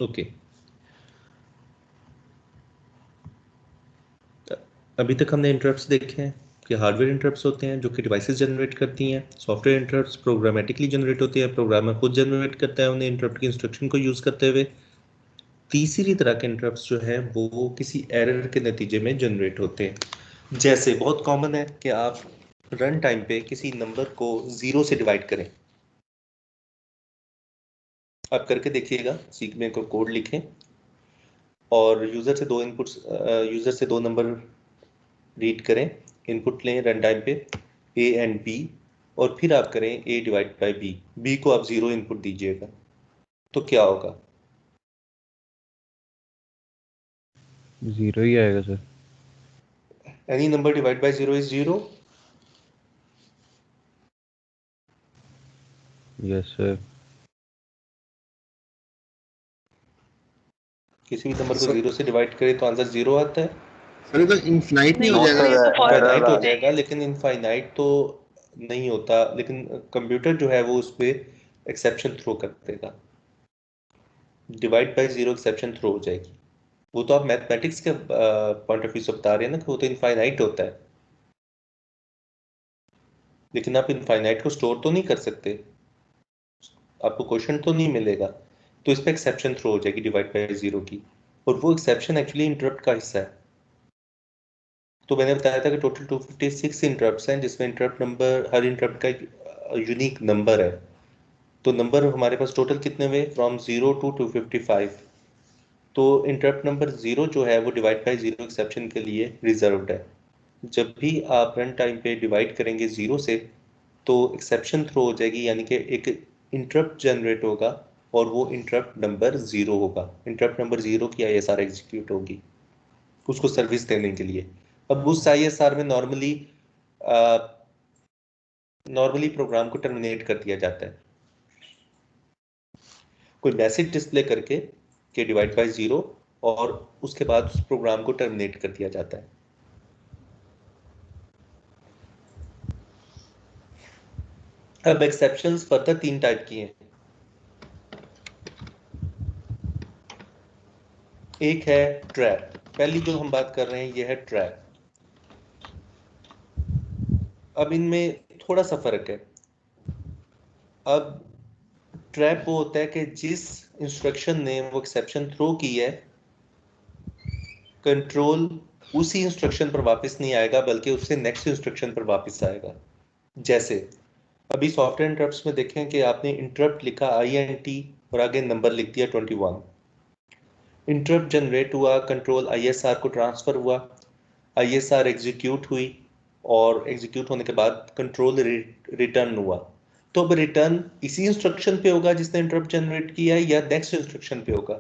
Okay, अभी तक हमने इंटरप्ट्स देखे हैं कि हार्डवेयर इंटरप्ट्स होते हैं जो कि डिवाइसेस जनरेट करती हैं। सॉफ्टवेयर इंटरप्ट्स प्रोग्रामेटिकली जनरेट होती है, प्रोग्रामर खुद जनरेट करता है उन्हें इंटरप्ट की इंस्ट्रक्शन को यूज करते हुए। तीसरी तरह के इंटरप्ट्स जो है वो किसी एरर के नतीजे में जनरेट होते हैं। जैसे बहुत कॉमन है कि आप रन टाइम पे किसी नंबर को 0 से डिवाइड करें। आप करके देखिएगा, सीख में को कोड लिखें और यूजर से दो नंबर रीड करें, इनपुट लें रन टाइम पे ए एंड बी, और फिर आप करें ए डिवाइड बाई बी। बी को आप 0 इनपुट दीजिएगा तो क्या होगा? 0 ही आएगा sir. Any number divide by 0 is 0। Yes sir. किसी भी नंबर को 0 से डिवाइड करें तो आंसर 0 आता है। सर ये तो इनफाइनाइट नहीं हो नहीं जाएगा? सर, ये तो इनफाइनाइट हो फॉर जाएगा, लेकिन इनफाइनाइट तो नहीं होता, लेकिन कंप्यूटर जो है वो उस पर एक्सेप्शन थ्रो कर देगा। डिवाइड बाई 0 एक्सेप्शन थ्रो हो जाएगी। वो तो आप मैथमेटिक्स के पॉइंट ऑफ व्यू से बता रहे हैं ना कि वो तो इनफाइनाइट होता है, लेकिन आप इनफाइनाइट को स्टोर तो नहीं कर सकते, आपको क्वेश्चन तो नहीं मिलेगा, तो इस पर एक्सेप्शन थ्रो हो जाएगी डिवाइड बाई 0 की। और वो एक्सेप्शन एक्चुअली इंटरप्ट का हिस्सा है। तो मैंने बताया था कि टोटल 256 इंटरप्ट्स हैं, जिसमें इंटरप्ट नंबर, हर इंटरप्ट का एक यूनिक नंबर है। तो नंबर हमारे पास टोटल कितने हुए? From 0 to 255। तो इंटरप्ट नंबर 0 जो है वो डिवाइड बाई 0 एक्सेप्शन के लिए रिजर्व्ड है। जब भी आप रन टाइम पे डिवाइड करेंगे 0 से तो एक्सेप्शन थ्रो हो जाएगी, यानी कि एक इंटरप्ट जनरेट होगा और वो इंटरप्ट नंबर 0 होगा। इंटरप्ट नंबर 0 की ISR एग्जीक्यूट होगी उसको सर्विस देने के लिए। अब उस ISR में नॉर्मली प्रोग्राम को टर्मिनेट कर दिया जाता है कोई मैसेज डिस्प्ले करके कि डिवाइड बाय 0, और उसके बाद उस प्रोग्राम को टर्मिनेट कर दिया जाता है। अब एक्सेप्शंस फर्दर 3 टाइप की हैं। एक है ट्रैप। पहली जो हम बात कर रहे हैं ये है ट्रैप। अब इनमें थोड़ा सा फर्क है। अब ट्रैप वो होता है कि जिस इंस्ट्रक्शन ने वो एक्सेप्शन थ्रो की है, कंट्रोल उसी इंस्ट्रक्शन पर वापस नहीं आएगा बल्कि उससे नेक्स्ट इंस्ट्रक्शन पर वापस आएगा। जैसे अभी सॉफ्टवेयर इंटरप्ट्स में देखें कि आपने इंटरप्ट लिखा INT और आगे नंबर लिख दिया 21। इंटरप्ट जनरेट हुआ, कंट्रोल ISR को ट्रांसफर हुआ, ISR एग्जीक्यूट हुई, और एग्जीक्यूट होने के बाद कंट्रोल रिटर्न हुआ। तो अब रिटर्न इसी इंस्ट्रक्शन पे होगा जिसने इंटरप्ट जनरेट किया है या नेक्स्ट इंस्ट्रक्शन पे होगा?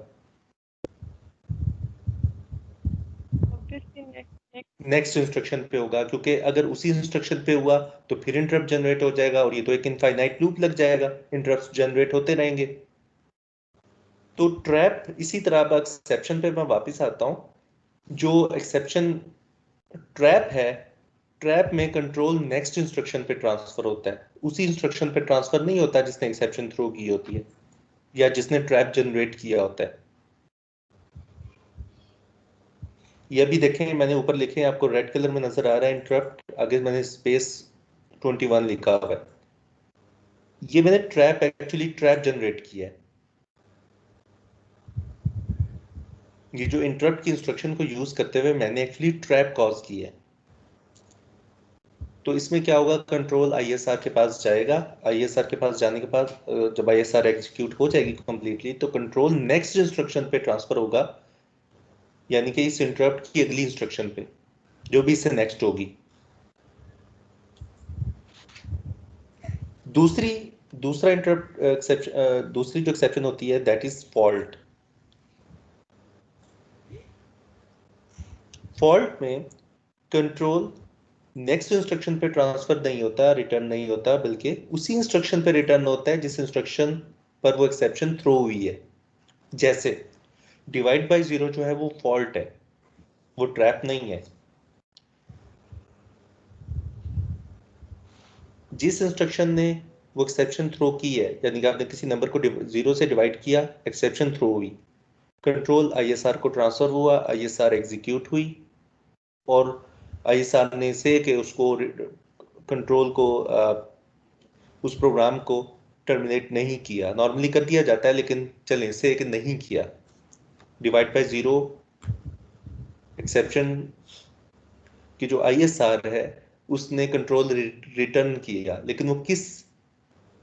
नेक्स्ट इंस्ट्रक्शन पे होगा, क्योंकि अगर उसी इंस्ट्रक्शन पे हुआ तो फिर इंटरप्ट जनरेट हो जाएगा और ये तो एक इनफाइनाइट लूप लग जाएगा, इंटरप्ट जनरेट होते रहेंगे। तो ट्रैप इसी तरह, अब एक्सेप्शन पे मैं वापस आता हूं। जो एक्सेप्शन ट्रैप है, ट्रैप में कंट्रोल नेक्स्ट इंस्ट्रक्शन पे ट्रांसफर होता है, उसी इंस्ट्रक्शन पे ट्रांसफर नहीं होता जिसने एक्सेप्शन थ्रो की होती है या जिसने ट्रैप जनरेट किया होता है। ये भी देखें, मैंने ऊपर लिखे हैं, आपको रेड कलर में नजर आ रहा है इंटरप्ट, आगे मैंने स्पेस 21 लिखा हुआ है। ये मैंने ट्रैप एक्चुअली ट्रैप जनरेट किया है। ये जो इंटरप्ट की इंस्ट्रक्शन को यूज करते हुए मैंने एक्चुअली ट्रैप कॉज किया है। तो इसमें क्या होगा, कंट्रोल ISR के पास जाएगा, ISR के पास जाने के बाद जब ISR एग्जीक्यूट हो जाएगी कंप्लीटली तो कंट्रोल नेक्स्ट इंस्ट्रक्शन पे ट्रांसफर होगा, यानी कि इस इंटरप्ट की अगली इंस्ट्रक्शन पे जो भी इससे नेक्स्ट होगी। दूसरा इंटरप्ट एक्सेप्शन, दूसरी जो एक्सेप्शन होती है दैट इज फॉल्ट। फॉल्ट में कंट्रोल नेक्स्ट इंस्ट्रक्शन पे ट्रांसफर नहीं होता, रिटर्न नहीं होता, बल्कि उसी इंस्ट्रक्शन पे रिटर्न होता है जिस इंस्ट्रक्शन पर वो एक्सेप्शन थ्रो हुई है। जैसे डिवाइड बाय 0 जो है वो फॉल्ट है, वो ट्रैप नहीं है। जिस इंस्ट्रक्शन ने वो एक्सेप्शन थ्रो की है, यानी कि आपने किसी नंबर को 0 से डिवाइड किया, एक्सेप्शन थ्रो हुई, कंट्रोल आईएसआर को ट्रांसफर हुआ, आईएसआर एग्जीक्यूट हुई, और आईएसआर ने से कि उसको कंट्रोल को उस प्रोग्राम को टर्मिनेट नहीं किया। नॉर्मली कर दिया जाता है, लेकिन चलें से कि नहीं किया। डिवाइड बाय जीरो एक्सेप्शन की जो आईएसआर है उसने कंट्रोल रिटर्न किया, लेकिन वो किस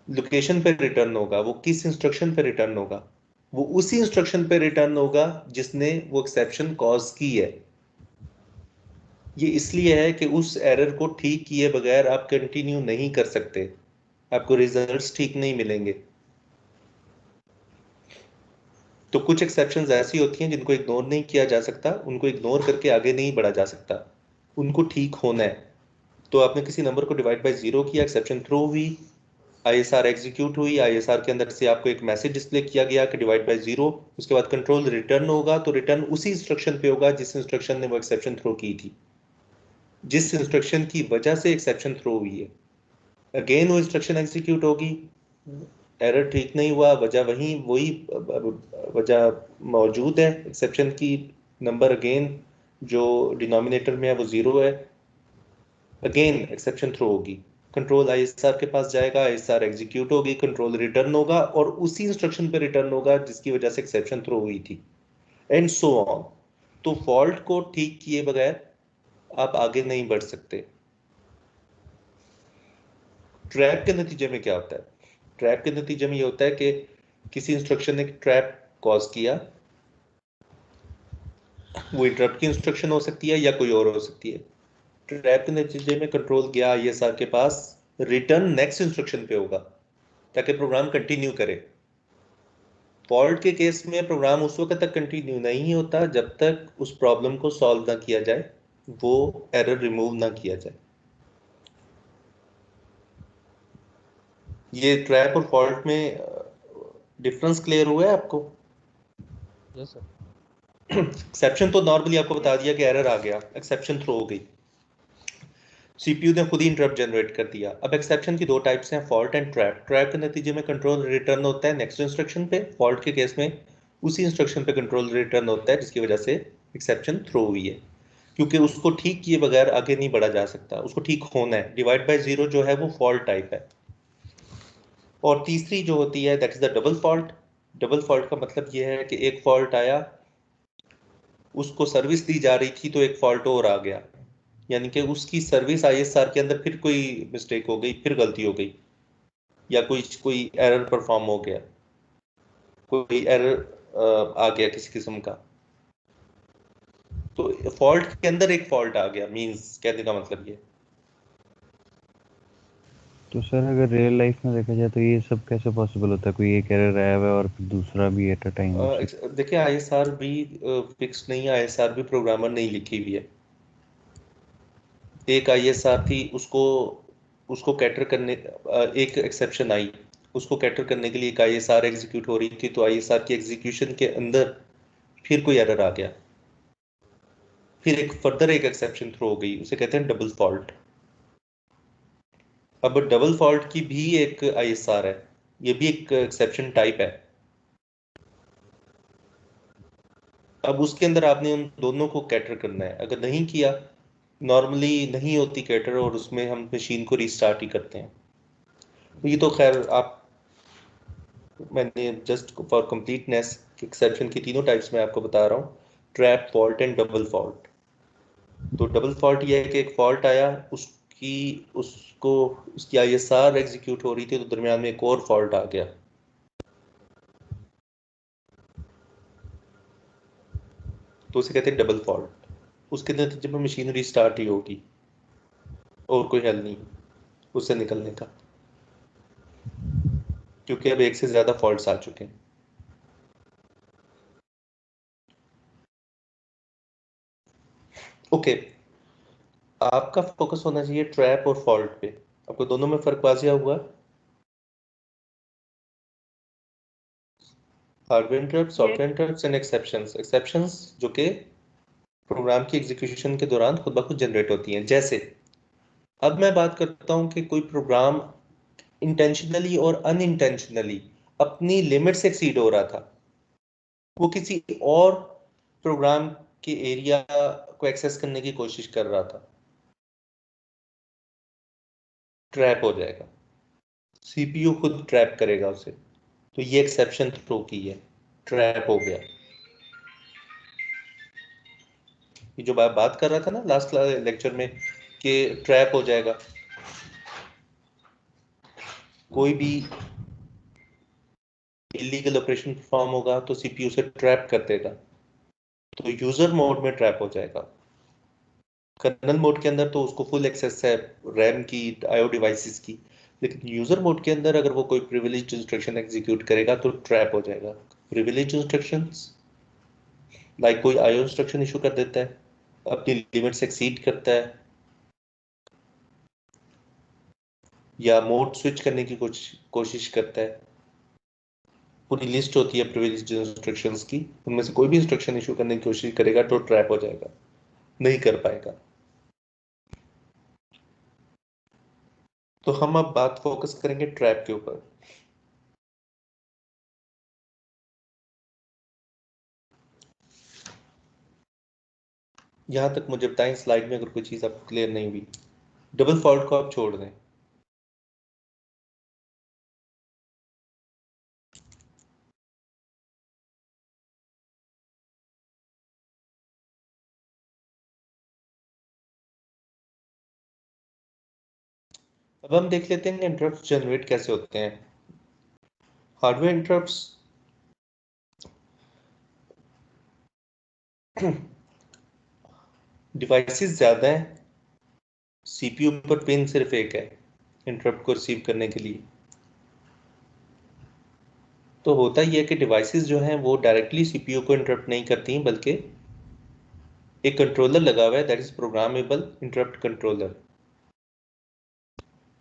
लोकेशन पे रिटर्न होगा, वो किस इंस्ट्रक्शन पे रिटर्न होगा? वो उसी इंस्ट्रक्शन पे रिटर्न होगा जिसने वो एक्सेप्शन कॉज की है। ये इसलिए है कि उस एरर को ठीक किए बगैर आप कंटिन्यू नहीं कर सकते, आपको रिजल्ट्स ठीक नहीं मिलेंगे। तो कुछ एक्सेप्शंस ऐसी होती हैं जिनको इग्नोर नहीं किया जा सकता, उनको इग्नोर करके आगे नहीं बढ़ा जा सकता, उनको ठीक होना है। तो आपने किसी नंबर को डिवाइड बाय जीरो किया, एक्सेप्शन थ्रो हुई, आईएसआर एग्जीक्यूट हुई, आईएसआर के अंदर से आपको एक मैसेज डिस्प्ले किया गया कि डिवाइड बाय जीरो, उसके बाद कंट्रोल रिटर्न होगा, तो रिटर्न उसी इंस्ट्रक्शन पे होगा जिस इंस्ट्रक्शन ने वो एक्सेप्शन थ्रो की थी, जिस इंस्ट्रक्शन की वजह से एक्सेप्शन थ्रो हुई है। अगेन वो इंस्ट्रक्शन एग्जीक्यूट होगी, एरर ठीक नहीं हुआ, वजह वही वजह मौजूद है, एक्सेप्शन की नंबर अगेन जो डिनोमिनेटर में है वो जीरो है, अगेन एक्सेप्शन थ्रो होगी, कंट्रोल आईएसआर के पास जाएगा, आईएसआर एग्जीक्यूट होगी, कंट्रोल रिटर्न होगा और उसी इंस्ट्रक्शन पे रिटर्न होगा जिसकी वजह से एक्सेप्शन थ्रो हुई थी, एंड सो ऑन। तो फॉल्ट को ठीक किए बगैर आप आगे नहीं बढ़ सकते। ट्रैप के नतीजे में क्या होता है? ट्रैप के नतीजे में ये होता है कि किसी इंस्ट्रक्शन ने ट्रैप कॉज किया, वो इंटरप्ट की इंस्ट्रक्शन हो सकती है या कोई और हो सकती है। ट्रैप के नतीजे में कंट्रोल गया आईएसआर के पास, रिटर्न नेक्स्ट इंस्ट्रक्शन पे होगा ताकि प्रोग्राम कंटिन्यू करे। फॉल्ट के केस में प्रोग्राम उस वक्त तक कंटिन्यू नहीं होता जब तक उस प्रॉब्लम को सॉल्व ना किया जाए, वो एरर रिमूव ना किया जाए। ये ट्रैप और फॉल्ट में डिफरेंस क्लियर हुआ है आपको? Yes sir. एक्सेप्शन तो नॉर्मली आपको बता दिया कि एरर आ गया, एक्सेप्शन थ्रो हो गई, सीपीयू ने खुद ही इंटरप्ट जनरेट कर दिया। अब एक्सेप्शन की दो टाइप्स हैं, फॉल्ट एंड ट्रैप। ट्रैप के नतीजे में कंट्रोल रिटर्न होता है नेक्स्ट इंस्ट्रक्शन पे, फॉल्ट के केस में उसी इंस्ट्रक्शन पे कंट्रोल रिटर्न होता है जिसकी वजह से एक्सेप्शन थ्रो हुई है, क्योंकि उसको ठीक किए बगैर आगे नहीं बढ़ा जा सकता, उसको ठीक होना है। डिवाइड बाय जीरो जो है वो फॉल्ट टाइप है। और तीसरी जो होती है that is the double fault. Double fault का मतलब ये है कि एक फॉल्ट आया, उसको सर्विस दी जा रही थी तो एक फॉल्ट और आ गया, यानी कि उसकी सर्विस आईएसआर के अंदर फिर कोई मिस्टेक हो गई, फिर गलती हो गई, या कोई कोई एरर परफॉर्म हो गया, कोई एरर आ गया किसी किस्म का। तो फॉल्ट के अंदर एक फॉल्ट आ गया, मींस कहने का मतलब ये। तो सर अगर रियल लाइफ में देखा जाए तो ये सब कैसे पॉसिबल होता है? कोई एक एरर आया हुआ है और फिर दूसरा भी एट अ टाइम देखिए आईएसआर भी फिक्स नहीं है, आईएसआर भी प्रोग्रामर नहीं लिखी हुई है। एक आईएसआर थी, उसको उसको कैटर करने एक एक्सेप्शन आई, उसको कैटर करने के लिए एक आईएसआर एग्जीक्यूट हो रही थी, तो आईएसआर की एग्जीक्यूशन के अंदर फिर कोई एरर आ गया, फिर एक फर्दर एक एक्सेप्शन थ्रो हो गई, उसे कहते हैं डबल फॉल्ट। अब डबल फॉल्ट की भी एक आईएसआर है, ये भी एक एक्सेप्शन टाइप है। अब उसके अंदर आपने उन दोनों को कैटर करना है, अगर नहीं किया, नॉर्मली नहीं होती कैटर और उसमें हम मशीन को रीस्टार्ट ही करते हैं। तो ये तो खैर आप, मैंने जस्ट फॉर कंप्लीटनेस एक्सेप्शन की तीनों टाइप्स में आपको बता रहा हूँ, trap, fault and double fault. तो डबल फॉल्ट ये है कि एक फॉल्ट आया, उसकी आईएसआर एग्जीक्यूट हो रही थी, तो दरमियान में एक और फॉल्ट आ गया, तो उसे कहते हैं डबल फॉल्ट। उसके नतीजे में मशीन रीस्टार्ट ही होगी और कोई हल नहीं उससे निकलने का, क्योंकि अब एक से ज्यादा फॉल्ट्स आ चुके हैं। ओके, आपका फोकस होना चाहिए ट्रैप और फॉल्ट पे। आपको दोनों में फर्क वाजिया हुआ? Hardware interrupt, software interrupts and exceptions. Exceptions जो कि प्रोग्राम की एग्जीक्यूशन के दौरान खुद ब खुद जनरेट होती हैं। जैसे अब मैं बात करता हूं कि कोई प्रोग्राम इंटेंशनली और अनइंटेंशनली अपनी लिमिट से एक्सीड हो रहा था, वो किसी और प्रोग्राम के एरिया को एक्सेस करने की कोशिश कर रहा था, ट्रैप हो जाएगा, सीपीयू खुद ट्रैप करेगा उसे। तो ये एक्सेप्शन थ्रो की है, ट्रैप हो गया। ये जो बात कर रहा था ना लास्ट लेक्चर में कि ट्रैप हो जाएगा, कोई भी इलीगल ऑपरेशन परफॉर्म होगा तो सीपीयू से ट्रैप कर देगा, तो यूजर मोड में ट्रैप हो जाएगा। कर्नल मोड के अंदर तो उसको फुल एक्सेस है रैम की, आईओ डिवाइसेस की, लेकिन यूजर मोड के अंदर अगर वो कोई प्रिविलेज्ड इंस्ट्रक्शन एग्जीक्यूट करेगा तो ट्रैप हो जाएगा। प्रिविलेज्ड इंस्ट्रक्शंस लाइक कोई आईओ इंस्ट्रक्शन इशू कर देता है, अपनी लिमिट से एक्सीड करता है, या मोड स्विच करने की कोशिश करता है, पूरी लिस्ट होती है प्रिविलेज्ड इंस्ट्रक्शंस की, उनमें से कोई भी इंस्ट्रक्शन इशू करने की कोशिश करेगा तो ट्रैप हो जाएगा, नहीं कर पाएगा। तो हम अब बात फोकस करेंगे ट्रैप के ऊपर। यहां तक मुझे बताएं स्लाइड में अगर कोई चीज आपको क्लियर नहीं हुई। डबल फॉल्ट को आप छोड़ दें। अब हम देख लेते हैं इंटरप्ट जनरेट कैसे होते हैं। हार्डवेयर इंटरप्ट्स डिवाइसेस ज्यादा हैं, सीपीयू पर पिन सिर्फ एक है इंटरप्ट को रिसीव करने के लिए। तो होता ही है कि डिवाइसेस जो हैं वो डायरेक्टली सीपीयू को इंटरप्ट नहीं करती हैं, बल्कि एक कंट्रोलर लगा हुआ है, that is programmable interrupt controller,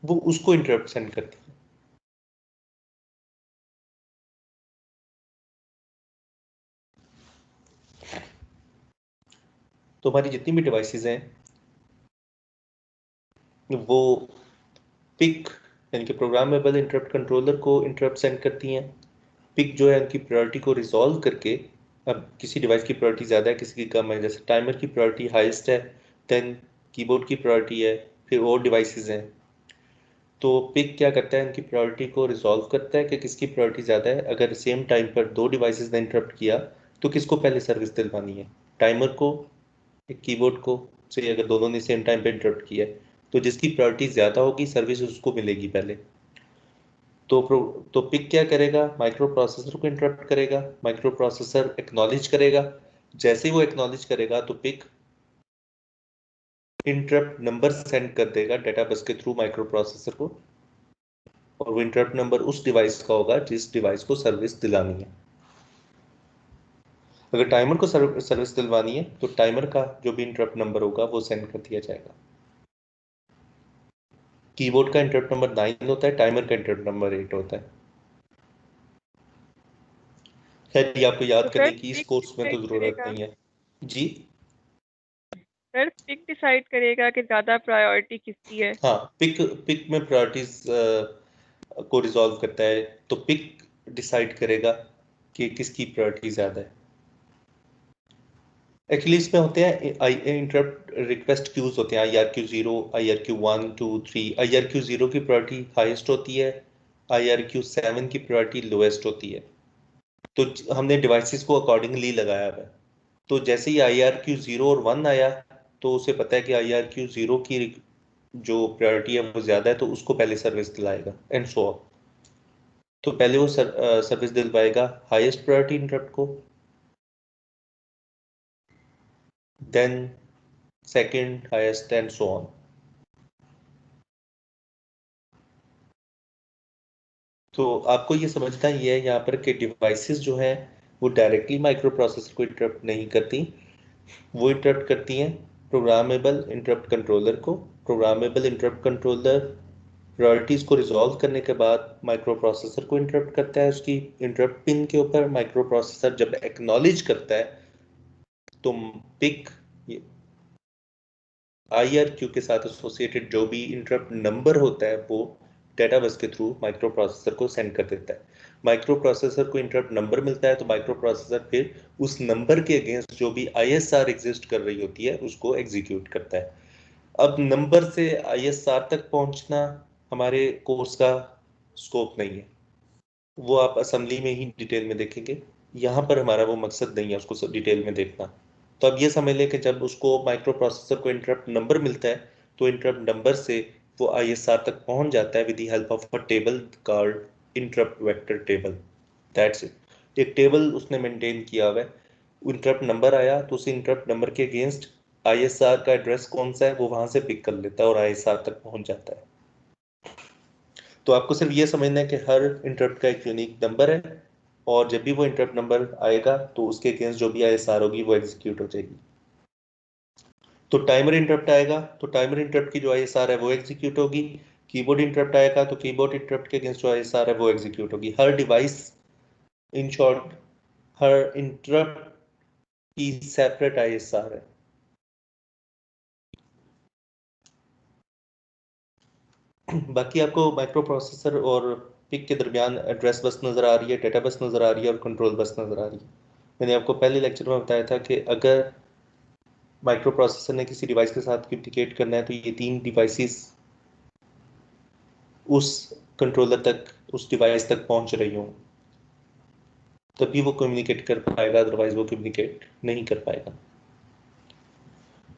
वो उसको इंटरप्ट सेंड करती है। तो हमारी जितनी भी डिवाइसेस हैं वो पिक यानी कि प्रोग्रामेबल इंटरप्ट कंट्रोलर को इंटरप्ट सेंड करती हैं। पिक जो है उनकी प्रायोरिटी को रिजॉल्व करके, अब किसी डिवाइस की प्रायोरिटी ज़्यादा है किसी की कम है, जैसे टाइमर की प्रायोरिटी हाईएस्ट है, देन कीबोर्ड की प्रायोरिटी है, फिर और डिवाइसेस हैं। तो पिक क्या करता है, उनकी प्रायोरिटी को रिजॉल्व करता है कि किसकी प्रायोरिटी ज़्यादा है। अगर सेम टाइम पर दो डिवाइसेस ने इंटरप्ट किया तो किसको पहले सर्विस दिलवानी है, टाइमर को या कीबोर्ड को। से अगर दोनों ने सेम टाइम पे इंटरप्ट किया है तो जिसकी प्रायोरिटी ज़्यादा होगी सर्विस उसको मिलेगी पहले। तो पिक क्या करेगा, माइक्रो प्रोसेसर को इंटरप्ट करेगा, माइक्रो प्रोसेसर एक्नॉलेज करेगा। जैसे ही वो एक्नॉलेज करेगा तो पिक इंटरप्ट नंबर सेंड कर देगा डेटा बस के थ्रू माइक्रो प्रोसेसर को, और वो इंटरप्ट नंबर उस डिवाइस का होगा जिस डिवाइस को सर्विस दिलानी है। अगर टाइमर को सर्विस दिलवानी है तो टाइमर का जो भी इंटरप्ट नंबर होगा वो सेंड कर दिया जाएगा। कीबोर्ड का इंटरप्ट नंबर 9 होता है, टाइमर का इंटरप्ट नंबर 8 होता है। खैर ये आपको याद तो करने सर की इस पिक कोर्स में डिसाइड तो जरूरत करेगा, नहीं है जी। सर पिक डिसाइड करेगा कि ज्यादा प्रायोरिटी किसकी है। हाँ, पिक पिक में प्रायोरिटीज को रिजॉल्व करता है, तो पिक डिसाइड करेगा कि किसकी प्रायोरिटी ज्यादा है। एक्चुअली इसमें होते हैं इंटरप्ट रिक्वेस्ट क्यूज होते हैं, IRQ0, IRQ1 2 3। IRQ0 की प्रायोरिटी हाईएस्ट होती है, IRQ7 की प्रायोरिटी लोएस्ट होती है। तो हमने डिवाइसेस को अकॉर्डिंगली लगाया हुआ है। तो जैसे ही IRQ0 और 1 आया तो उसे पता है कि IRQ0 की जो प्रायोरिटी है वो ज्यादा है, तो उसको पहले सर्विस दिलाएगा एंड सो ऑन। तो पहले वो सर्विस दिलवाएगा हाईएस्ट प्रायोरिटी इंटरप्ट को, then second highest and so on. तो आपको ये समझना ही है यहाँ पर कि डिवाइसेस जो हैं वो डायरेक्टली माइक्रो प्रोसेसर को इंटरप्ट नहीं करती, वो इंटरप्ट करती हैं प्रोग्रामेबल इंटरप्ट कंट्रोलर को। प्रोग्रामेबल इंटरप्ट कंट्रोलर प्रायोरिटीज को रिजॉल्व करने के बाद माइक्रो प्रोसेसर को इंटरप्ट करता है उसकी इंटरप्ट पिन के ऊपर। माइक्रो प्रोसेसर जब एक्नॉलेज करता है तो पिक IRQ के साथ एसोसिएटेड जो भी इंटरप्ट नंबर होता है वो डेटा बस के थ्रू माइक्रो प्रोसेसर को सेंड कर देता है। माइक्रो प्रोसेसर को इंटरप्ट नंबर मिलता है तो माइक्रो प्रोसेसर फिर उस नंबर के अगेंस्ट जो भी ISR एग्जिस्ट कर रही होती है उसको एग्जीक्यूट करता है। अब नंबर से ISR तक पहुंचना हमारे कोर्स का स्कोप नहीं है, वो आप असेंबली में ही डिटेल में देखेंगे। यहाँ पर हमारा वो मकसद नहीं है उसको डिटेल में देखना। तो अब ये समझ लें कि जब उसको माइक्रो प्रोसेसर को इंटरप्ट नंबर मिलता है तो इंटरप्ट नंबर से वो ISR तक पहुंच जाता है with the help of a table called interrupt vector table. That's it. एक टेबल उसने मेंटेन किया हुआ है। इंटरप्ट नंबर आया तो उस इंटरप्ट नंबर के अगेंस्ट ISR का एड्रेस कौन सा है वो वहां से पिक कर लेता है और ISR तक पहुंच जाता है। तो आपको सिर्फ ये समझना है कि हर इंटरप्ट का एक यूनिक नंबर है और जब भी वो इंटरप्ट नंबर आएगा तो उसके अगेंस्ट जो भी ISR होगी वो एग्जीक्यूट हो जाएगी। तो टाइमर इंटरप्ट आएगा तो टाइमर इंटरप्ट की जो ISR है वो एग्जीक्यूट होगी। कीबोर्ड इंटरप्ट आएगा तो कीबोर्ड इंटरप्ट के अगेंस्ट जो ISR है वो एग्जीक्यूट होगी। हर डिवाइस, इन शॉर्ट हर इंटरप्ट की सेपरेट ISR है। बाकी आपको माइक्रो प्रोसेसर और पिक के दरमियान एड्रेस बस नज़र आ रही है, डेटा बस नज़र आ रही है और कंट्रोल बस नज़र आ रही है। मैंने आपको पहले लेक्चर में बताया था कि अगर माइक्रो प्रोसेसर ने किसी डिवाइस के साथ कम्युनिकेट करना है तो ये 3 डिवाइसेस उस कंट्रोलर तक, उस डिवाइस तक पहुंच रही हों तभी वो कम्युनिकेट कर पाएगा, अदरवाइज वो कम्युनिकेट नहीं कर पाएगा।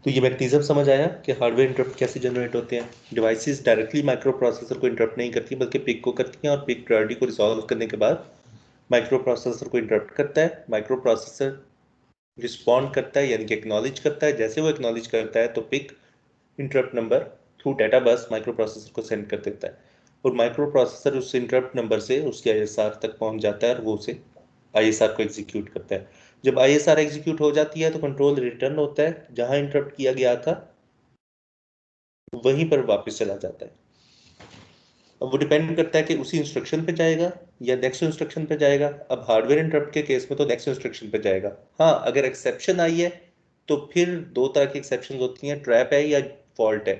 तो ये मैकेनिज्म समझ आया कि हार्डवेयर इंटरप्ट कैसे जनरेट होते हैं। डिवाइसेस डायरेक्टली माइक्रो प्रोसेसर को इंटरप्ट नहीं करती बल्कि पिक को करती हैं और पिक प्रायोरिटी को रिजॉल्व करने के बाद माइक्रो प्रोसेसर को इंटरप्ट करता है। माइक्रो प्रोसेसर रिस्पॉन्ड करता है यानी कि एक्नॉलेज करता है। जैसे वो एक्नॉलेज करता है तो pick interrupt number through data bus microprocessor को सेंड कर देता है और माइक्रो प्रोसेसर उस इंटरप्ट नंबर से उसके ISR तक पहुंच जाता है और वो उसे ISR को एग्जीक्यूट करता है। जब ISR एग्जीक्यूट हो जाती है तो कंट्रोल रिटर्न होता है, जहां इंटरप्ट किया गया था वहीं पर वापस चला जाता है। अब वो डिपेंड करता है कि उसी इंस्ट्रक्शन पे जाएगा या नेक्स्ट इंस्ट्रक्शन पे जाएगा। अब हार्डवेयर इंटरप्ट के केस में तो नेक्स्ट इंस्ट्रक्शन पे जाएगा। हाँ, अगर एक्सेप्शन आई है तो फिर दो तरह की एक्सेप्शन होती हैं, ट्रैप है या फॉल्ट है।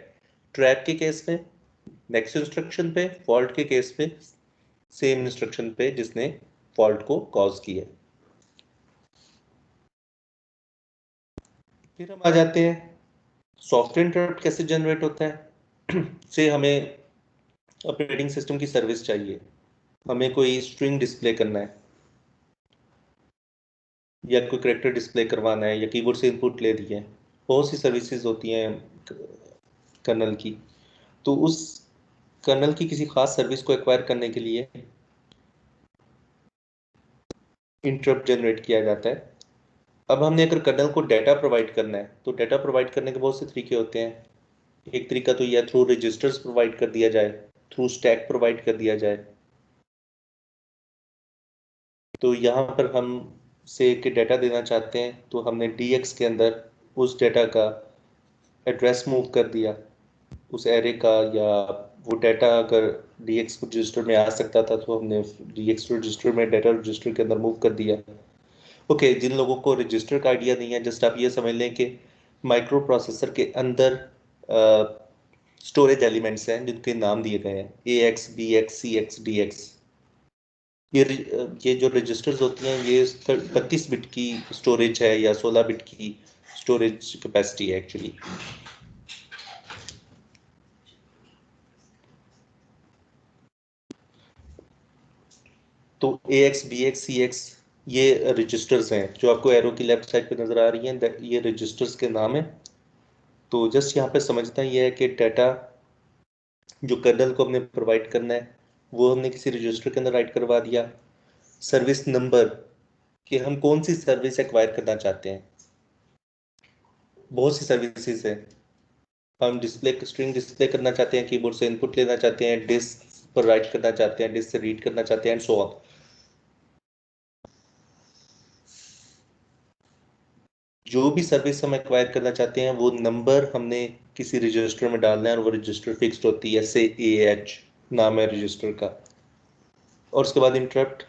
ट्रैप के केस में नेक्स्ट इंस्ट्रक्शन पे, फॉल्ट के केस में सेम इंस्ट्रक्शन पे जिसने फॉल्ट को कॉज किया। फिर हम आ जाते हैं सॉफ्टवेयर इंटरप्ट कैसे जनरेट होता है। से हमें ऑपरेटिंग सिस्टम की सर्विस चाहिए, हमें कोई स्ट्रिंग डिस्प्ले करना है या कोई करेक्टर डिस्प्ले करवाना है या कीबोर्ड से इनपुट ले दिए हैं। बहुत सी सर्विसेज होती हैं कर्नल की। तो उस कर्नल की किसी खास सर्विस को एक्वायर करने के लिए इंटरप्ट जनरेट किया जाता है। अब हमने अगर कर्नल को डाटा प्रोवाइड करना है तो डाटा प्रोवाइड करने के बहुत से तरीके होते हैं। एक तरीका तो यह थ्रू रजिस्टर्स प्रोवाइड कर दिया जाए, थ्रू स्टैक प्रोवाइड कर दिया जाए। तो यहाँ पर हम से कि डाटा देना चाहते हैं तो हमने DX के अंदर उस डाटा का एड्रेस मूव कर दिया उस एरे का, या वो डाटा अगर DX रजिस्टर में आ सकता था तो हमने DX रजिस्टर में डाटा रजिस्टर के अंदर मूव कर दिया। ओके, जिन लोगों को रजिस्टर का आइडिया नहीं है, जस्ट आप ये समझ लें कि माइक्रो प्रोसेसर के अंदर स्टोरेज एलिमेंट्स हैं जिनके नाम दिए गए हैं AX, BX, CX, DX। ये जो रजिस्टर्स होती हैं ये 32 बिट की स्टोरेज है या 16 बिट की स्टोरेज कैपेसिटी है एक्चुअली। तो AX, BX, CX ये रजिस्टर्स हैं जो आपको एरो की लेफ्ट साइड पे नजर आ रही हैं। ये रजिस्टर्स के नाम है। तो जस्ट यहाँ पे समझता है ये है कि डाटा जो कर्नल को हमने प्रोवाइड करना है वो हमने किसी रजिस्टर के अंदर राइट करवा दिया। सर्विस नंबर कि हम कौन सी सर्विस एक्वायर करना चाहते हैं। बहुत सी सर्विसेज है। हम डिस्प्ले स्ट्रिंग डिस्प्ले करना चाहते हैं, कीबोर्ड से इनपुट लेना चाहते हैं, डिस्क पर राइट करना चाहते हैं, डिस्क से रीड करना चाहते हैं एंड सो ऑन। जो भी सर्विस हम एक्वायर करना चाहते हैं वो नंबर हमने किसी रजिस्टर में डालना है और वो रजिस्टर फिक्स्ड होती है, जैसे AH नाम है रजिस्टर का। और उसके बाद इंटरप्ट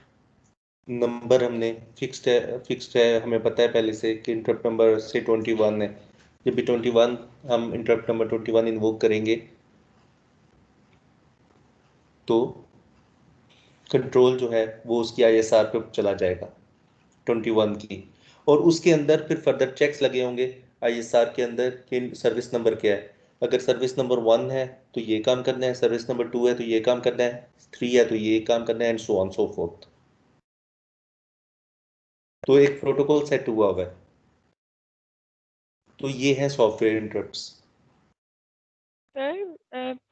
नंबर हमने फिक्स्ड है, हमें पता है पहले से कि इंटरप्ट नंबर से 21 है। जब भी 21 हम इंटरप्ट नंबर 21 इन्वोक करेंगे तो कंट्रोल जो है वो उसकी ISR पे चला जाएगा 21 की, और उसके अंदर फिर फर्दर चेक्स लगे होंगे ISR के अंदर कि सर्विस नंबर क्या है। अगर सर्विस नंबर 1 है तो ये काम करना है, सर्विस नंबर 2 है तो ये काम करना है, 3 है तो ये काम करना है, and so on so fourth. तो एक प्रोटोकॉल सेट हुआ है। तो ये है सॉफ्टवेयर इंटरप्ट्स। सर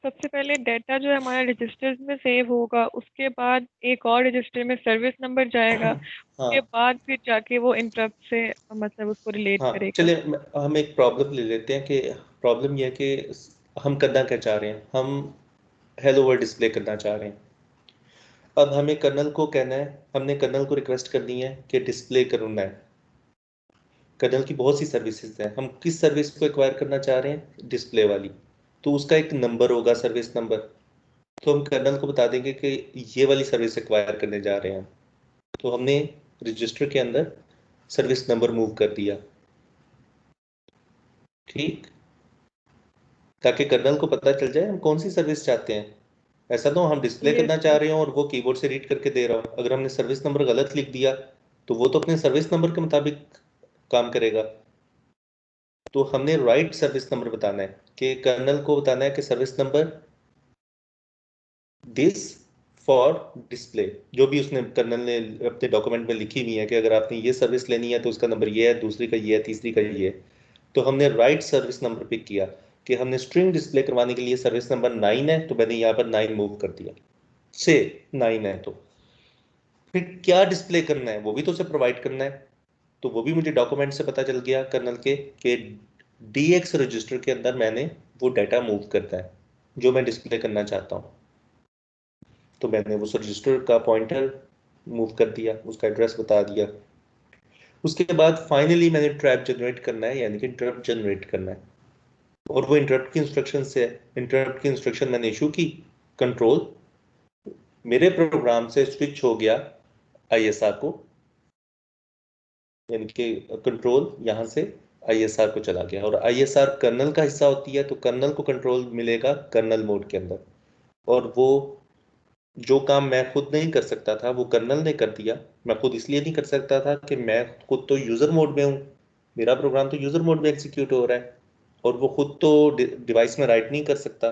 सबसे पहले डाटा जो है हमारा रजिस्टर्स में सेव होगा, उसके बाद एक और रजिस्टर में सर्विस नंबर जाएगा, उसके हाँ बाद फिर जाके वो इंटरप्ट से मतलब उसको रिलेट हाँ, करेगा। चलिए हम एक प्रॉब्लम ले लेते हैं कि प्रॉब्लम यह है कि हम करना क्या चाह रहे हैं, हम हेलो वर्ल्ड डिस्प्ले करना चाह रहे हैं। अब हमें कर्नल को कहना है, हमने कर्नल को रिक्वेस्ट करनी है कि डिस्प्ले करना है। कर्नल की बहुत सी सर्विसेज हैं, हम किस सर्विस को एक्वायर करना चाह रहे हैं, डिस्प्ले वाली। तो उसका एक नंबर होगा, सर्विस नंबर। तो हम कर्नल को बता देंगे कि ये वाली सर्विस एक्वायर करने जा रहे हैं। तो हमने रजिस्टर के अंदर सर्विस नंबर मूव कर दिया, ठीक, ताकि कर्नल को पता चल जाए हम कौन सी सर्विस चाहते हैं। ऐसा तो हम डिस्प्ले यस करना चाह सर। रहे हो और वो कीबोर्ड से रीड करके दे रहा हो। अगर हमने सर्विस नंबर गलत लिख दिया तो वो तो अपने सर्विस नंबर के मुताबिक काम करेगा। तो हमने राइट सर्विस नंबर बताना है कि कर्नल को बताना है कि service number this for display, जो भी उसने कर्नल ने अपने डॉक्यूमेंट में लिखी हुई है कि अगर आपने ये सर्विस लेनी है तो उसका नंबर ये है, दूसरी का ये है, तीसरी का ये है। तो हमने राइट सर्विस नंबर पिक किया कि हमने स्ट्रिंग डिस्प्ले करवाने के लिए सर्विस नंबर 9 है, तो मैंने यहाँ पर 9 मूव कर दिया से 9 है। तो फिर क्या डिस्प्ले करना है वो भी तो उसे प्रोवाइड करना है। तो वो भी मुझे डॉक्यूमेंट से पता चल गया कर्नल के कि DX रजिस्टर के अंदर मैंने वो डाटा मूव करता है जो मैं डिस्प्ले करना चाहता हूँ। तो मैंने उस रजिस्टर का पॉइंटर मूव कर दिया, उसका एड्रेस बता दिया। उसके बाद फाइनली मैंने ट्रैप जनरेट करना है, यानी कि इंटरप्ट जनरेट करना है। और वो इंटरप्ट की इंस्ट्रक्शन से है। इंटरप्ट की इंस्ट्रक्शन मैंने इशू की, कंट्रोल मेरे प्रोग्राम से स्विच हो गया ISR को, यानी कि कंट्रोल यहाँ से ISR को चला गया। और ISR कर्नल का हिस्सा होती है, तो कर्नल को कंट्रोल मिलेगा कर्नल मोड के अंदर। और वो जो काम मैं खुद नहीं कर सकता था वो कर्नल ने कर दिया। मैं खुद इसलिए नहीं कर सकता था कि मैं खुद तो यूजर मोड में हूँ, मेरा प्रोग्राम तो यूजर मोड में एग्जीक्यूट हो रहा है, और वो खुद तो डिवाइस में राइट नहीं कर सकता।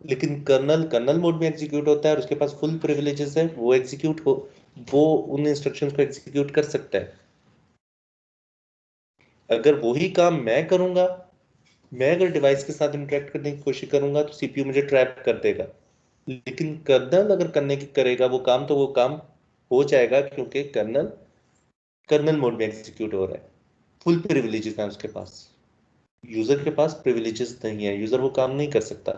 लेकिन कर्नल कर्नल मोड में एग्जीक्यूट होता है और उसके पास फुल प्रिविलेजेस है, वो एग्जीक्यूट हो, वो उन इंस्ट्रक्शंस को एग्जीक्यूट कर सकता है। अगर वही काम मैं करूंगा, मैं अगर डिवाइस के साथ इंटरेक्ट करने की कोशिश करूंगा तो CPU मुझे ट्रैप कर देगा। लेकिन कर्नल अगर करने की करेगा वो काम, तो वो काम हो जाएगा, क्योंकि कर्नल कर्नल मोड में एग्जीक्यूट हो रहा है, फुल प्रिविलेजेस हैं उसके पास। यूजर के पास प्रिविलेजेस नहीं है, यूजर वो काम नहीं कर सकता,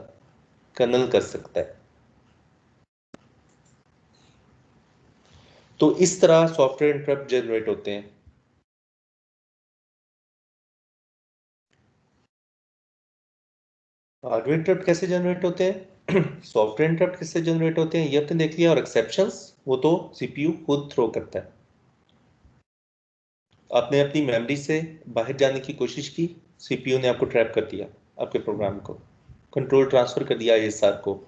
कर्नल कर सकता है। तो इस तरह सॉफ्टवेयर इंटरप्ट जनरेट होते हैं। हार्डवेयर इंटरप्ट कैसे जनरेट होते हैं, सॉफ्टवेयर इंटरप्ट कैसे जनरेट होते हैं ये आपने देख लिया। और एक्सेप्शंस वो तो CPU खुद थ्रो करता है। आपने अपनी मेमोरी से बाहर जाने की कोशिश की, CPU ने आपको ट्रैप कर दिया, आपके प्रोग्राम को कंट्रोल ट्रांसफर कर दिया ISR को।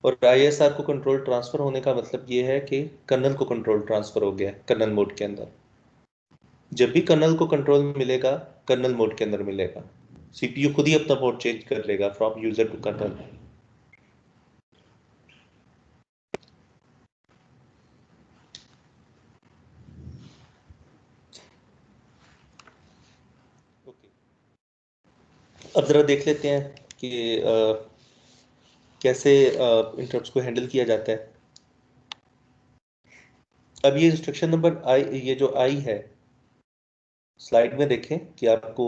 और ISR को कंट्रोल ट्रांसफर होने का मतलब ये है कि कर्नल को कंट्रोल ट्रांसफर हो गया कर्नल मोड के अंदर। जब भी कर्नल को कंट्रोल मिलेगा कर्नल मोड के अंदर मिलेगा, CPU खुद ही अपना मोड चेंज कर लेगा from user to kernel. Okay, अब जरा देख लेते हैं कि कैसे इंटरप्ट्स को हैंडल किया जाता है। अब ये इंस्ट्रक्शन नंबर आई, ये जो आई है स्लाइड में देखें कि आपको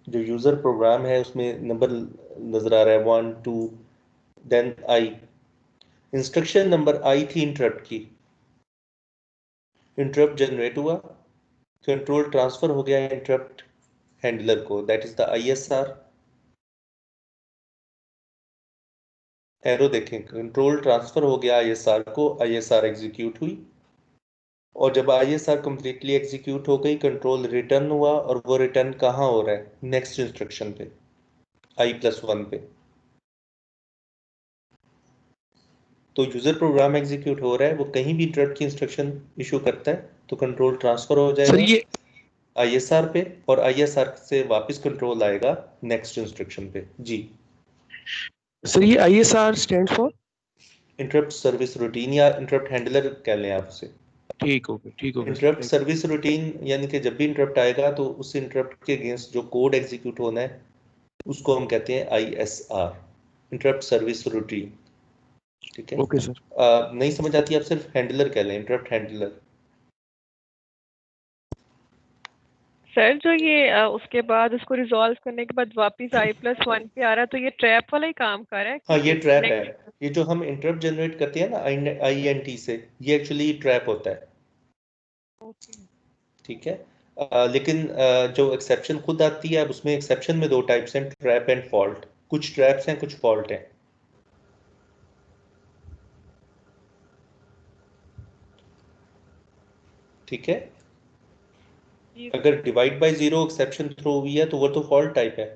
जो यूजर प्रोग्राम है उसमें नंबर नजर आ रहा है 1 2, देन आई। इंस्ट्रक्शन नंबर आई थी इंटरप्ट की। इंटरप्ट जनरेट हुआ, कंट्रोल ट्रांसफर हो गया इंटरप्ट हैंडलर को, that is the ISR। Arrow देखें, कंट्रोल ट्रांसफर हो गया ISR को, ISR एग्जीक्यूट हुई। और जब ISR कंप्लीटली एग्जीक्यूट हो गई, कंट्रोल रिटर्न हुआ, और वो रिटर्न कहाँ हो रहा है, नेक्स्ट इंस्ट्रक्शन पे, I+1 पे। तो यूजर प्रोग्राम एग्जीक्यूट हो रहा है, वो कहीं भी इंटरप्ट की इंस्ट्रक्शन इशू करता है तो कंट्रोल ट्रांसफर हो सर जाएगा ये ISR पे, और ISR से वापस कंट्रोल आएगा नेक्स्ट इंस्ट्रक्शन पे। जी, ISR stand for interrupt service routine या इंटरप्ट हैंडलर कह लें आप उसे। ठीक हो गया इंटरप्ट सर। सर्विस रूटीन यानी कि जब भी इंटरप्ट आएगा तो उस इंटरप्ट के अगेंस्ट जो कोड एग्जीक्यूट होना है उसको हम कहते हैं ISR, इंटरप्ट सर्विस रूटीन। ठीक है, ओके सर। नहीं समझ आती आप सिर्फ हैंडलर कह लें, इंटरप्ट हैंडलर। सर जो ये उसके बाद उसको रिजॉल्व करने के बाद वापस i+1 पे आ रहा है, तो ये ट्रैप वाला ही काम कर रहा है हाँ, कि ये ट्रैप है। next- ये जो हम इंटरप्ट जनरेट करते हैं ना INT से, ये एक्चुअली ट्रैप होता है। Okay. ठीक है, लेकिन जो एक्सेप्शन खुद आती है, अब उसमें एक्सेप्शन में दो टाइप्स हैं, ट्रैप एंड फॉल्ट। कुछ ट्रैप्स हैं, कुछ फॉल्ट हैं। ठीक है, जी अगर divide by zero exception throw हुई है तो वो तो फॉल्ट टाइप है।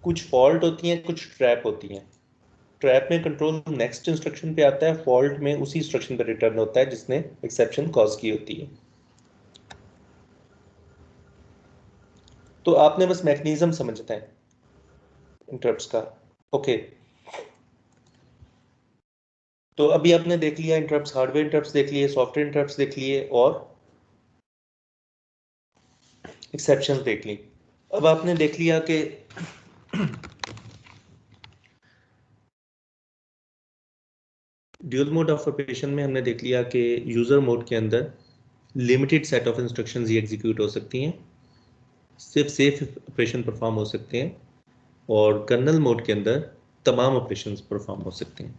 कुछ फॉल्ट होती हैं, कुछ ट्रैप होती हैं। ट्रैप में कंट्रोल नेक्स्ट इंस्ट्रक्शन पे आता है, फॉल्ट में उसी इंस्ट्रक्शन पे रिटर्न होता है जिसने एक्सेप्शन कॉज की होती है। तो आपने बस मैकेनिज्म समझना है इंटरप्ट्स का। ओके, तो अभी आपने देख लिया इंटरप्ट्स, हार्डवेयर इंटरप्ट्स देख लिए, सॉफ्टवेयर इंटरप्ट्स देख लिए और एक्सेप्शंस देख ली। अब आपने देख लिया कि ड्यूल मोड ऑफ ऑपरेशन में हमने देख लिया कि यूजर मोड के अंदर limited set of instructions he execute हो सकती हैं, सिर्फ सेफ ऑपरेशन परफॉर्म हो सकते हैं, और कर्नल मोड के अंदर तमाम ऑपरेशंस परफॉर्म हो सकते हैं।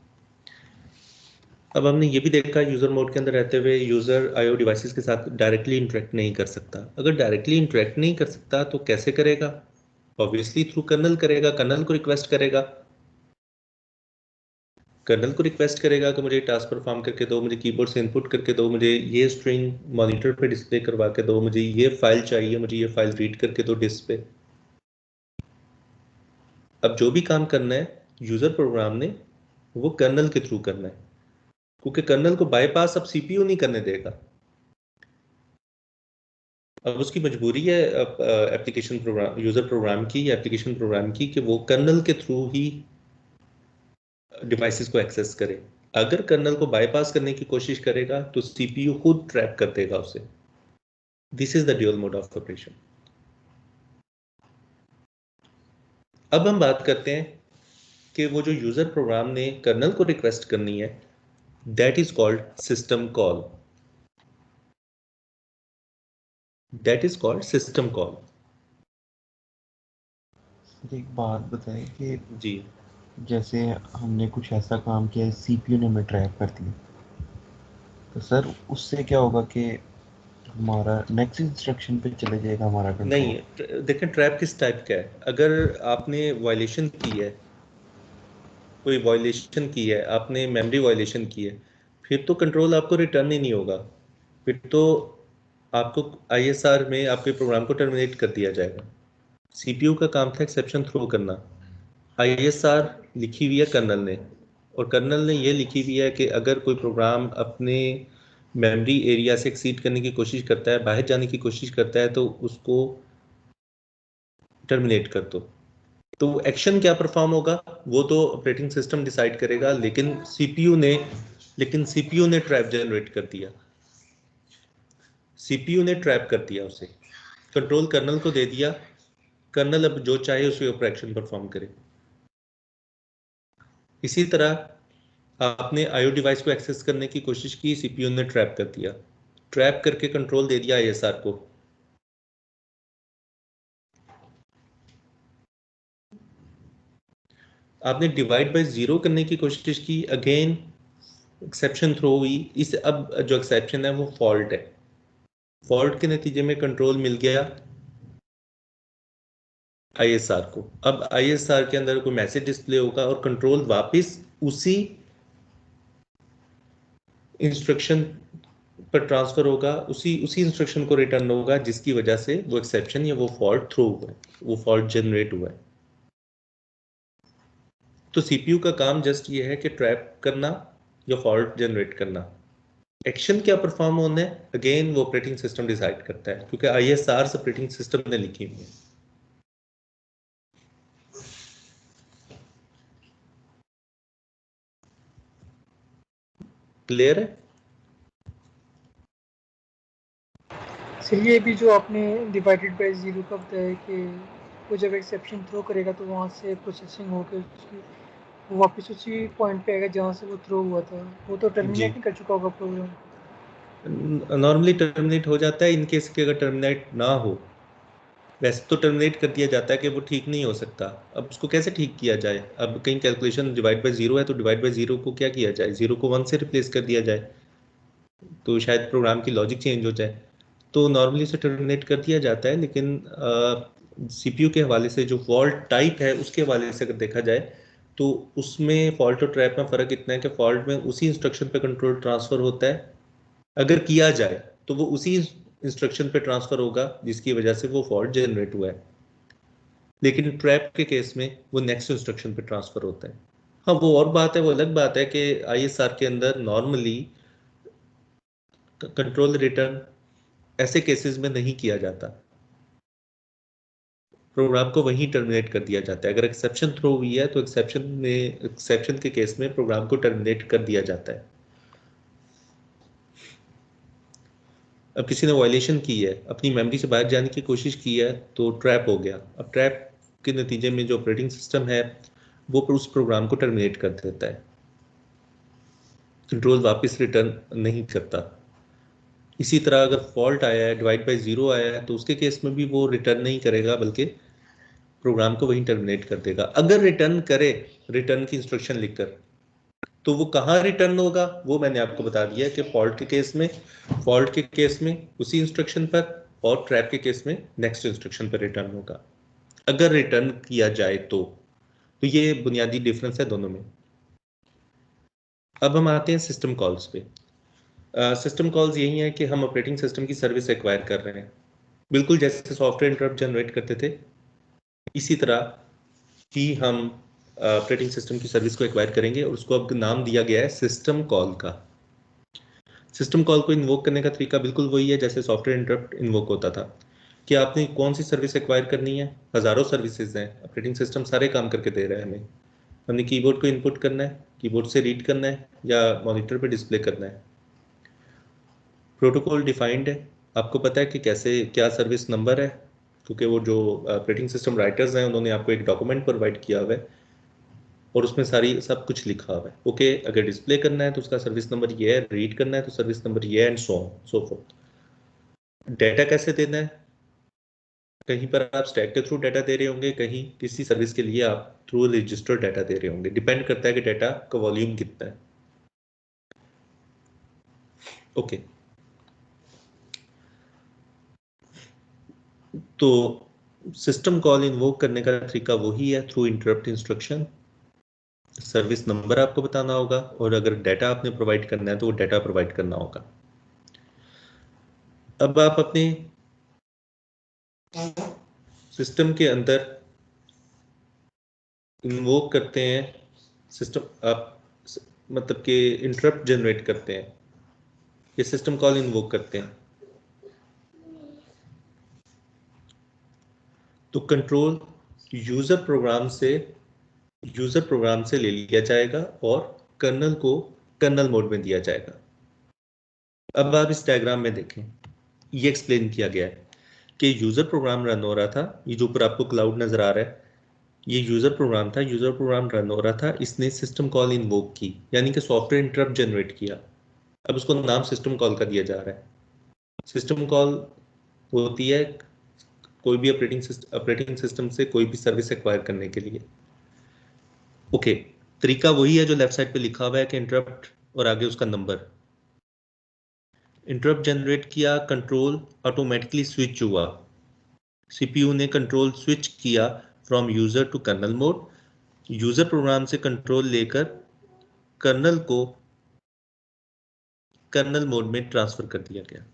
अब हमने ये भी देखा यूजर मोड के अंदर रहते हुए यूजर IO डिवाइसेस के साथ डायरेक्टली इंटरेक्ट नहीं कर सकता। अगर डायरेक्टली इंटरेक्ट नहीं कर सकता तो कैसे करेगा? ऑब्वियसली थ्रू कर्नल करेगा, कर्नल को रिक्वेस्ट करेगा। कर्नल को रिक्वेस्ट करेगा कि मुझे टास्क परफॉर्म करके दो, मुझे कीबोर्ड से इनपुट करके दो, मुझे ये स्ट्रिंग मॉनिटर पे डिस्प्ले करवा के दो, मुझे ये फाइल चाहिए, मुझे ये फाइल रीड करके दो डिस्क पे। अब जो भी काम करना है यूजर प्रोग्राम ने वो कर्नल के थ्रू करना है, क्योंकि कर्नल को बाईपास अब CPU नहीं करने देगा। अब उसकी मजबूरी है एप्लीकेशन प्रोग्राम, यूजर प्रोग्राम की या एप्लीकेशन प्रोग्राम की, कि वो कर्नल के थ्रू ही डिवाइसेस को एक्सेस करे। अगर कर्नल को बाईपास करने की कोशिश करेगा तो CPU खुद ट्रैप कर देगा उसे। This is the dual mode of operation. अब हम बात करते हैं कि वो जो यूजर प्रोग्राम ने कर्नल को रिक्वेस्ट करनी है, that is called system call. That is called system call. एक बात बताएं कि जी, जैसे हमने कुछ ऐसा काम किया, CPU ने हमें ट्रैप कर दिया, तो सर उससे क्या होगा कि हमारा नेक्स्ट इंस्ट्रक्शन पे चले जाएगा हमारा कंट्रोल? नहीं, देखें ट्रैप किस टाइप का है। अगर आपने वायलेशन की है, कोई वायलेशन की है, आपने मेमोरी वायलेशन की है, फिर तो कंट्रोल आपको रिटर्न ही नहीं होगा। फिर तो आपको ISR में आपके प्रोग्राम को टर्मिनेट कर दिया जाएगा। CPU का काम था एक्सेप्शन थ्रो करना। ISR लिखी हुई है कर्नल ने, और कर्नल ने ये लिखी हुई है कि अगर कोई प्रोग्राम अपने मेमोरी एरिया से एक्सीड करने की कोशिश करता है, बाहर जाने की कोशिश करता है, तो उसको टर्मिनेट कर दो। तो एक्शन क्या परफॉर्म होगा वो तो ऑपरेटिंग सिस्टम डिसाइड करेगा, लेकिन CPU ने ट्रैप जनरेट कर दिया। CPU ने ट्रैप कर दिया उसे, कंट्रोल कर्नल को दे दिया। कर्नल अब जो चाहे उसके ऊपर एक्शन परफॉर्म करे। इसी तरह आपने IO डिवाइस को एक्सेस करने की कोशिश की, CPU ने ट्रैप कर दिया। ट्रैप करके कंट्रोल दे दिया ISR को। आपने डिवाइड बाय जीरो करने की कोशिश की, अगेन एक्सेप्शन थ्रो हुई। इस अब जो एक्सेप्शन है वो फॉल्ट है। फॉल्ट के नतीजे में कंट्रोल मिल गया ISR को। अब ISR के अंदर कोई मैसेज डिस्प्ले होगा और कंट्रोल वापस उसी इंस्ट्रक्शन पर ट्रांसफर होगा, उसी इंस्ट्रक्शन को रिटर्न होगा जिसकी वजह से वो एक्सेप्शन या वो फॉल्ट थ्रो हुआ है, वो फॉल्ट जनरेट हुआ है। तो CPU का काम जस्ट ये है कि ट्रैप करना या फॉल्ट जनरेट करना। एक्शन क्या परफॉर्म होना है, अगेन वो ऑपरेटिंग सिस्टम डिसाइड करता है, क्योंकि ISR ऑपरेटिंग सिस्टम ने लिखी हुई है। क्लियर है? सर ये भी जो आपने डिवाइडेड बाय जीरो का बताया कि वो जब एक्सेप्शन थ्रो करेगा तो वहाँ से प्रोसेसिंग होकर उसकी वो वापस उसी पॉइंट पे आएगा जहाँ से वो थ्रो हुआ था, वो तो टर्मिनेट नहीं कर चुका होगा प्रोग्राम। नॉर्मली टर्मिनेट हो जाता है, इन केस के अगर टर्मिनेट ना हो, वैसे तो टर्मिनेट कर दिया जाता है कि वो ठीक नहीं हो सकता। अब उसको कैसे ठीक किया जाए? अब कहीं कैलकुलेशन डिवाइड बाय जीरो है तो डिवाइड बाय जीरो को क्या किया जाए, जीरो को 1 से रिप्लेस कर दिया जाए तो शायद प्रोग्राम की लॉजिक चेंज हो जाए। तो नॉर्मली इसे टर्मिनेट कर दिया जाता है, लेकिन CPU के हवाले से जो फॉल्ट टाइप है उसके हवाले से अगर देखा जाए तो उसमें फॉल्ट और ट्रैप में फ़र्क इतना है कि फॉल्ट में उसी इंस्ट्रक्शन पे कंट्रोल ट्रांसफ़र होता है, अगर किया जाए तो वो उसी इंस्ट्रक्शन पे ट्रांसफ़र होगा जिसकी वजह से वो फॉल्ट जनरेट हुआ है, लेकिन ट्रैप के केस में वो नेक्स्ट इंस्ट्रक्शन पे ट्रांसफ़र होता है। हाँ वो और बात है, वो अलग बात है कि ISR के अंदर नॉर्मली कंट्रोल रिटर्न ऐसे केसेस में नहीं किया जाता, प्रोग्राम को वहीं टर्मिनेट कर दिया जाता है। अगर एक्सेप्शन थ्रो हुई है तो एक्सेप्शन के केस में प्रोग्राम को टर्मिनेट कर दिया जाता है। अब किसी ने वायलेशन की है, अपनी मेमोरी से बाहर जाने की कोशिश की है तो ट्रैप हो गया। अब ट्रैप के नतीजे में जो ऑपरेटिंग सिस्टम है वो उस प्रोग्राम को टर्मिनेट कर देता है, कंट्रोल वापस रिटर्न नहीं करता। इसी तरह अगर फॉल्ट आया है, डिवाइड बाय जीरो आया है, तो उसके केस में भी वो रिटर्न नहीं करेगा बल्कि प्रोग्राम को वहीं टर्मिनेट कर देगा। अगर रिटर्न करे रिटर्न की इंस्ट्रक्शन लिखकर, तो वो कहाँ रिटर्न होगा वो मैंने आपको बता दिया कि फॉल्ट के केस में उसी इंस्ट्रक्शन पर, और ट्रैप के केस में नेक्स्ट इंस्ट्रक्शन पर रिटर्न होगा अगर रिटर्न किया जाए तो ये बुनियादी डिफरेंस है दोनों में। अब हम आते हैं सिस्टम कॉल्स पे। सिस्टम कॉल्स यही है कि हम ऑपरेटिंग सिस्टम की सर्विस एक्वायर कर रहे हैं, बिल्कुल जैसे सॉफ्टवेयर इंटरप्ट जनरेट करते थे इसी तरह ही हम ऑपरेटिंग सिस्टम की सर्विस को एक्वायर करेंगे, और उसको अब नाम दिया गया है सिस्टम कॉल का। सिस्टम कॉल को इन्वोक करने का तरीका बिल्कुल वही है जैसे सॉफ्टवेयर इंटरप्ट इन्वोक होता था, कि आपने कौन सी सर्विस एक्वायर करनी है। हज़ारों सर्विसेज हैं, ऑपरेटिंग सिस्टम सारे काम करके दे रहा है हमें। हमने कीबोर्ड को इनपुट करना है, कीबोर्ड से रीड करना है या मॉनिटर पे डिस्प्ले करना है। प्रोटोकॉल डिफाइंड है, आपको पता है कि कैसे क्या सर्विस नंबर है, क्योंकि वो जो ऑपरेटिंग सिस्टम राइटर्स हैं उन्होंने आपको एक डॉक्यूमेंट प्रोवाइड किया हुआ है और उसमें सारी सब कुछ लिखा हुआ है। ओके, अगर डिस्प्ले करना है तो उसका सर्विस नंबर ये है, रीड करना है तो सर्विस नंबर ये है, एंड सो फोर्थ। डेटा कैसे देना है, कहीं पर आप स्टैक के थ्रू डाटा दे रहे होंगे, कहीं किसी सर्विस के लिए आप थ्रू रजिस्टर डाटा दे रहे होंगे, डिपेंड करता है कि डाटा का वॉल्यूम कितना है। ओके, तो सिस्टम कॉल इन्वोक करने का तरीका वही है, through interrupt instruction. Service number आपको बताना होगा, और अगर डाटा आपने प्रोवाइड करना है तो वो डाटा प्रोवाइड करना होगा। अब आप अपने सिस्टम के अंदर इन्वोक करते हैं सिस्टम, आप मतलब कि इंटरप्ट जनरेट करते हैं, ये सिस्टम कॉल इन्वोक करते हैं। तो कंट्रोल यूजर प्रोग्राम से ले लिया जाएगा और कर्नल को कर्नल मोड में दिया जाएगा। अब आप इस डायग्राम में देखें, ये एक्सप्लेन किया गया है कि यूजर प्रोग्राम रन हो रहा था, ये जो ऊपर आपको क्लाउड नजर आ रहा है ये यूजर प्रोग्राम था, यूजर प्रोग्राम रन हो रहा था, इसने सिस्टम कॉल इन्वोक की, यानी कि सॉफ्टवेयर इंटरप्ट जनरेट किया। अब उसको नाम सिस्टम कॉल का दिया जा रहा है। सिस्टम कॉल होती है कोई भी ऑपरेटिंग सिस्टम से कोई भी सर्विस एक्वायर करने के लिए। ओके, तरीका वही है जो लेफ्ट साइड पे लिखा हुआ है कि इंटरप्ट और आगे उसका नंबर। इंटरप्ट जनरेट किया, कंट्रोल ऑटोमेटिकली स्विच हुआ, सीपीयू ने कंट्रोल स्विच किया from user to kernel mode, user program से कंट्रोल लेकर कर्नल को कर्नल मोड में ट्रांसफर कर दिया गया।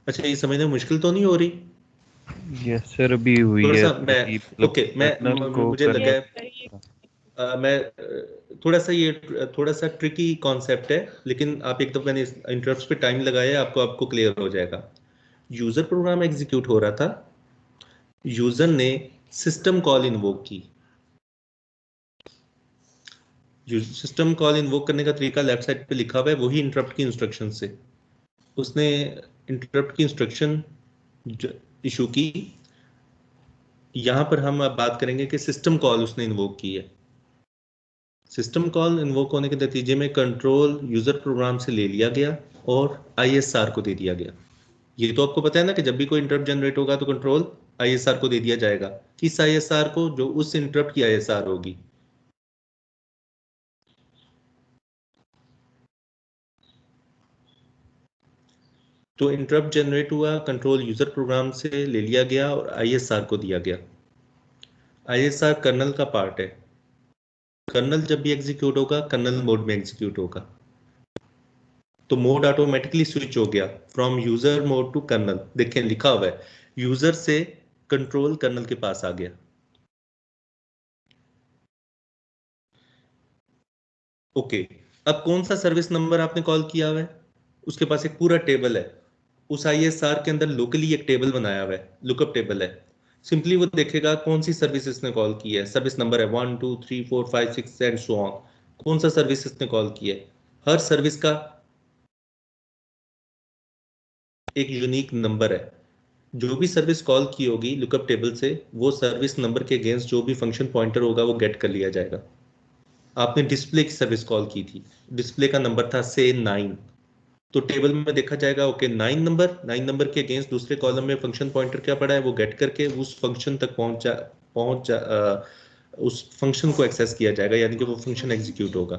अच्छा, ये समझने में मुश्किल तो नहीं हो रही? यस सर, अभी हुई थोड़ा है सा मैं मतलब ओके, मैं कर्नल को मुझे लगा है सही है। थोड़ा सा ट्रिकी कॉन्सेप्ट है, लेकिन आप एक दफा मैंने इंटरप्ट्स पे टाइम लगाया, आपको क्लियर हो जाएगा। यूजर प्रोग्राम एग्जीक्यूट हो रहा था, यूजर ने सिस्टम कॉल इन्वोक की। सिस्टम कॉल इन्वोक करने का तरीका लेफ्ट साइड पे लिखा हुआ है, वही इंटरप्ट की इंस्ट्रक्शन से उसने इंटरप्ट की इंस्ट्रक्शन इशू की। यहां पर हम अब बात करेंगे कि सिस्टम कॉल उसने इन्वोक की है। सिस्टम कॉल इन्वोक होने के नतीजे में कंट्रोल यूजर प्रोग्राम से ले लिया गया और आईएसआर को दे दिया गया। ये तो आपको पता है ना कि जब भी कोई इंटरप्ट जनरेट होगा तो कंट्रोल आईएसआर को दे दिया जाएगा। किस आईएसआर को? जो उस इंटरप्ट की आईएसआर होगी। तो इंटरप्ट जनरेट हुआ, कंट्रोल यूजर प्रोग्राम से ले लिया गया और आईएसआर को दिया गया। आईएसआर कर्नल का पार्ट है। कर्नल जब भी एग्जीक्यूट होगा कर्नल मोड में एग्जीक्यूट होगा, तो मोड ऑटोमेटिकली स्विच हो गया from user mode to kernel. देखें लिखा हुआ है यूजर से कंट्रोल कर्नल के पास आ गया। ओके, अब कौन सा सर्विस नंबर आपने कॉल किया हुआ है? उसके पास एक पूरा टेबल है। उस आईएसआर के अंदर लोकली एक टेबल बनाया हुआ है, लुकअप टेबल है। सिंपली वो देखेगा कौन सी सर्विस इसने कॉल की है। सर्विस नंबर है 1 2 3 4 5 6 एंड सो ऑन। कौन सा सर्विस इसने कॉल की है? हर सर्विस का एक यूनिक नंबर है। जो भी सर्विस कॉल की होगी लुकअप टेबल से, वो सर्विस नंबर के अगेंस्ट जो भी फंक्शन पॉइंटर होगा वो गेट कर लिया जाएगा। आपने डिस्प्ले की सर्विस कॉल की थी, डिस्प्ले का नंबर था से 9, तो टेबल में देखा जाएगा ओके 9 नंबर के अगेंस्ट दूसरे कॉलम में फंक्शन पॉइंटर क्या पड़ा है, वो गेट करके उस फंक्शन तक उस फंक्शन को एक्सेस किया जाएगा, यानी कि वो फंक्शन एग्जीक्यूट होगा।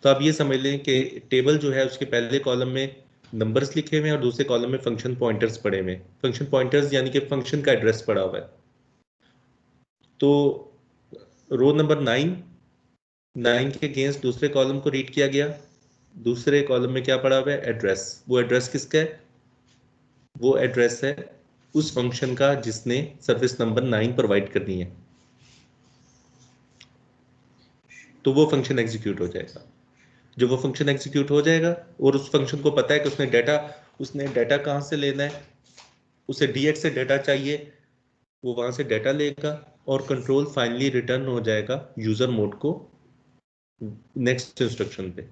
तो आप ये समझ लें कि टेबल जो है उसके पहले कॉलम में नंबर्स लिखे हुए हैं और दूसरे कॉलम में फंक्शन पॉइंटर्स पड़े हुए हैं। फंक्शन पॉइंटर्स यानी कि फंक्शन का एड्रेस पड़ा हुआ है। तो रो नंबर 9 के अगेंस्ट दूसरे कॉलम को रीड किया गया। दूसरे कॉलम में क्या पड़ा हुआ है? एड्रेस। वो एड्रेस किसका है? वो एड्रेस है उस फंक्शन का जिसने सर्विस नंबर 9 प्रोवाइड करनी है। तो वो फंक्शन एग्जीक्यूट हो जाएगा। जब वो फंक्शन एग्जीक्यूट हो जाएगा और उस फंक्शन को पता है कि उसने डाटा कहाँ से लेना है, उसे डीएक्स से डाटा चाहिए, वो वहां से डाटा लेगा और कंट्रोल फाइनली रिटर्न हो जाएगा यूजर मोड को नेक्स्ट इंस्ट्रक्शन पे,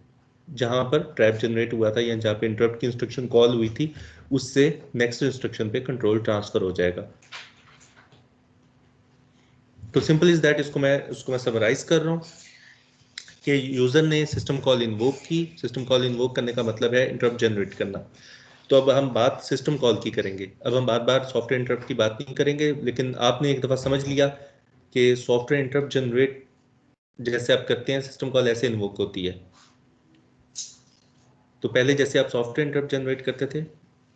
जहां पर ट्रैप जनरेट हुआ था या जहां पे इंटरप्ट की इंस्ट्रक्शन कॉल हुई थी, उससे नेक्स्ट इंस्ट्रक्शन पे कंट्रोल ट्रांसफर हो जाएगा। तो सिंपल इज दैट। उसको मैं समराइज कर रहा हूँ कि यूजर ने सिस्टम कॉल इन्वोक की। सिस्टम कॉल इन्वोक करने का मतलब है इंटरप्ट जनरेट करना। तो अब हम बात सिस्टम कॉल की करेंगे। अब हम बार बार सॉफ्टवेयर इंटरप्ट की बात नहीं करेंगे, लेकिन आपने एक दफा समझ लिया कि सॉफ्टवेयर इंटरप्ट जनरेट जैसे आप करते हैं सिस्टम कॉल ऐसे इन्वोक होती है। तो पहले जैसे आप सॉफ्टवेयर इंटरप्ट जनरेट करते थे,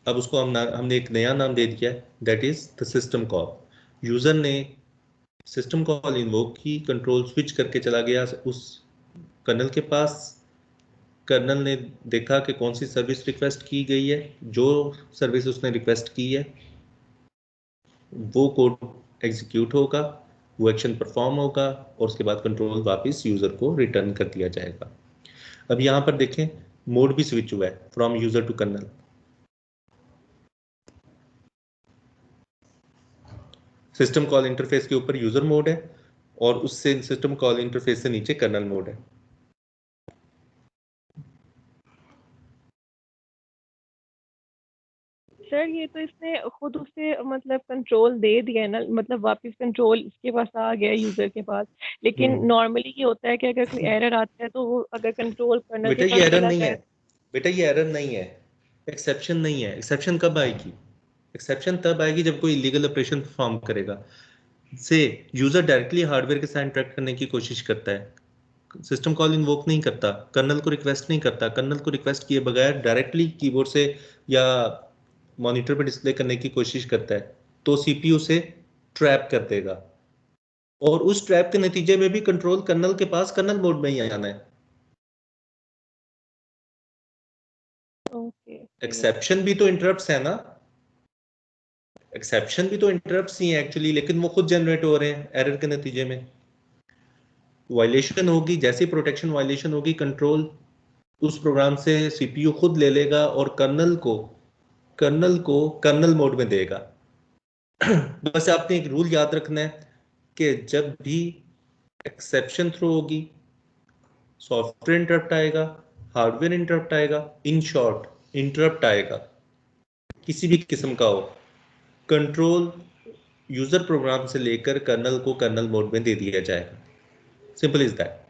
अब उसको हमने एक नया नाम दे दिया है, that is the system call. User ने सिस्टम कॉल इन्वोक की, कंट्रोल स्विच करके चला गया उस कर्नल के पास। कर्नल ने देखा कि कौन सी सर्विस रिक्वेस्ट की गई है, जो सर्विस उसने रिक्वेस्ट की है वो कोड एग्जीक्यूट होगा, वो एक्शन परफॉर्म होगा और उसके बाद कंट्रोल वापस यूजर को रिटर्न कर दिया जाएगा। अब यहाँ पर देखें मोड भी स्विच हुआ है from user to kernel. System call interface के ऊपर यूजर मोड है और उससे सिस्टम कॉल इंटरफेस से नीचे कर्नल मोड है। सर ये तो इसने खुद उसे मतलब कंट्रोल दे दिया है ना, मतलब वापस कंट्रोल इसके पास आ गया यूजर के पास। लेकिन नॉर्मली ये होता है कि अगर कोई एरर आता है तो वो अगर कंट्रोल कर्नल के बेटा ये पास एरर चला नहीं जाए। है, बेटा ये एरर नहीं है, एक्सेप्शन नहीं है। एक्सेप्शन कब आएगी? एक्सेप्शन तब आएगी जब कोई इलीगल ऑपरेशन परफॉर्म करेगा। से यूजर डायरेक्टली हार्डवेयर के साथ इंटरेक्ट करने की कोशिश करता है, सिस्टम कॉल इन्वोक नहीं करता, कर्नल को रिक्वेस्ट नहीं करता। कर्नल को रिक्वेस्ट किए बगैर डायरेक्टली कीबोर्ड से या मॉनिटर पर डिस्प्ले करने की कोशिश करता है, तो सीपीयू से ट्रैप कर देगा और उस ट्रैप के नतीजे में भी कंट्रोल कर्नल के पास कर्नल मोड में ही आना है। ओके। एक्सेप्शन भी तो इंटरप्ट्स है ना, एक्सेप्शन भी तो इंटरप्ट्स ही हैं एक्चुअली, लेकिन वो खुद जनरेट हो रहे हैं एरर के नतीजे में। वायलेशन होगी, जैसी प्रोटेक्शन वायलेशन होगी, कंट्रोल उस प्रोग्राम से सीपीयू खुद ले लेगा और कर्नल को कर्नल मोड में देगा। बस आपने एक रूल याद रखना है कि जब भी एक्सेप्शन थ्रो होगी, सॉफ्टवेयर इंटरप्ट आएगा, हार्डवेयर इंटरप्ट आएगा, इन शॉर्ट इंटरप्ट आएगा, किसी भी किस्म का हो, कंट्रोल यूजर प्रोग्राम से लेकर कर्नल को कर्नल मोड में दे दिया जाएगा। Simple is that.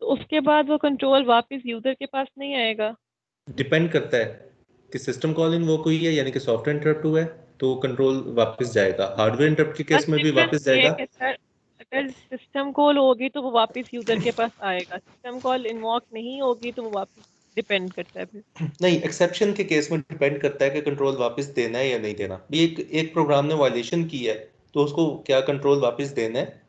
तो उसके बाद वो कंट्रोल वापस यूजर के पास नहीं आएगा। डिपेंड करता है कि सिस्टम कॉल इन्वोक हुई है, यानी कि सॉफ्टवेयर इंटरप्ट हुआ है तो कंट्रोल वापस जाएगा। हार्डवेयर इंटरप्ट के केस में भी वापस जाएगा। अगर सिस्टम कॉल होगी तो वो वापस यूजर के पास आएगा, सिस्टम कॉल इन्वॉक नहीं होगी तो वो वापस डिपेंड करता है फिर। नहीं, एक्सेप्शन के केस में डिपेंड करता है कि कंट्रोल वापस देना है या नहीं देना। भी एक प्रोग्राम ने वायलेशन की है तो उसको क्या कंट्रोल वापस देना है,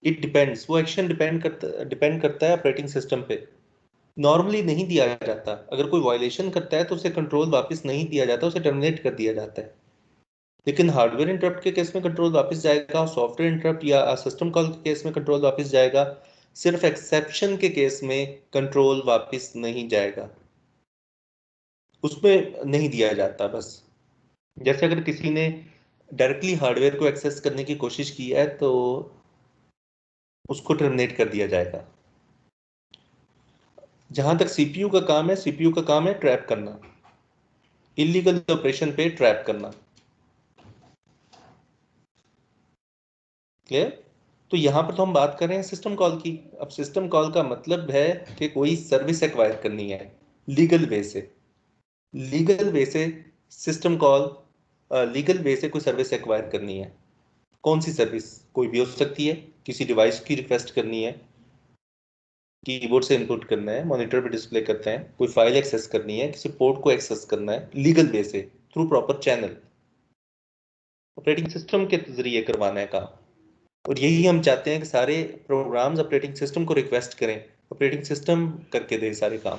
इट डिपेंड्स। वो एक्शन डिपेंड करता है ऑपरेटिंग सिस्टम पे। नॉर्मली नहीं दिया जाता। अगर कोई वायलेशन करता है तो उसे कंट्रोल वापस नहीं दिया जाता, उसे टर्मिनेट कर दिया जाता है। लेकिन हार्डवेयर इंटरप्ट के केस में कंट्रोल वापस जाएगा, और सॉफ्टवेयर इंटरप्ट या सिस्टम कॉल के केस में कंट्रोल वापस जाएगा। सिर्फ एक्सेप्शन के केस में कंट्रोल वापस नहीं जाएगा, उसमें नहीं दिया जाता। बस जैसे अगर किसी ने डायरेक्टली हार्डवेयर को एक्सेस करने की कोशिश की है तो उसको टर्मिनेट कर दिया जाएगा। जहां तक सीपीयू का काम है, सीपीयू का काम है ट्रैप करना, इलीगल ऑपरेशन पे ट्रैप करना। क्लियर? तो यहां पर तो हम बात कर रहे हैं सिस्टम कॉल की। अब सिस्टम कॉल का मतलब है कि कोई सर्विस एक्वायर करनी है लीगल वे से। लीगल वे से सिस्टम कॉल, लीगल वे से कोई सर्विस एक्वायर करनी है। कौन सी सर्विस? कोई भी हो सकती है। किसी डिवाइस की रिक्वेस्ट करनी है, कीबोर्ड से इनपुट करना है, मॉनिटर पे डिस्प्ले करते हैं, कोई फाइल एक्सेस करनी है, किसी पोर्ट को एक्सेस करना है लीगल वे से through proper channel, operating system के जरिए करवाना है काम। और यही हम चाहते हैं कि सारे प्रोग्राम्स ऑपरेटिंग सिस्टम को रिक्वेस्ट करें, ऑपरेटिंग सिस्टम करके दे सारे काम।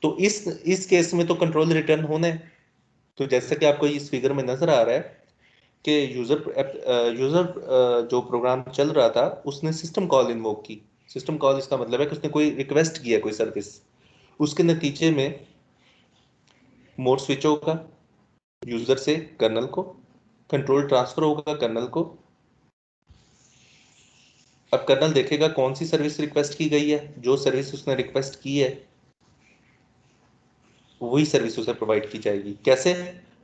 तो इस केस में तो कंट्रोल रिटर्न होना है। तो जैसा कि आपको इस फिगर में नजर आ रहा है कि यूजर जो प्रोग्राम चल रहा था उसने सिस्टम कॉल इन्वोक की। सिस्टम कॉल इसका मतलब है कि उसने कोई रिक्वेस्ट किया कोई सर्विस, उसके नतीजे में मोड स्विच होगा यूजर से कर्नल को, कंट्रोल ट्रांसफर होगा कर्नल को। अब कर्नल देखेगा कौन सी सर्विस रिक्वेस्ट की गई है, जो सर्विस उसने रिक्वेस्ट की है वही सर्विस उसे प्रोवाइड की जाएगी। कैसे?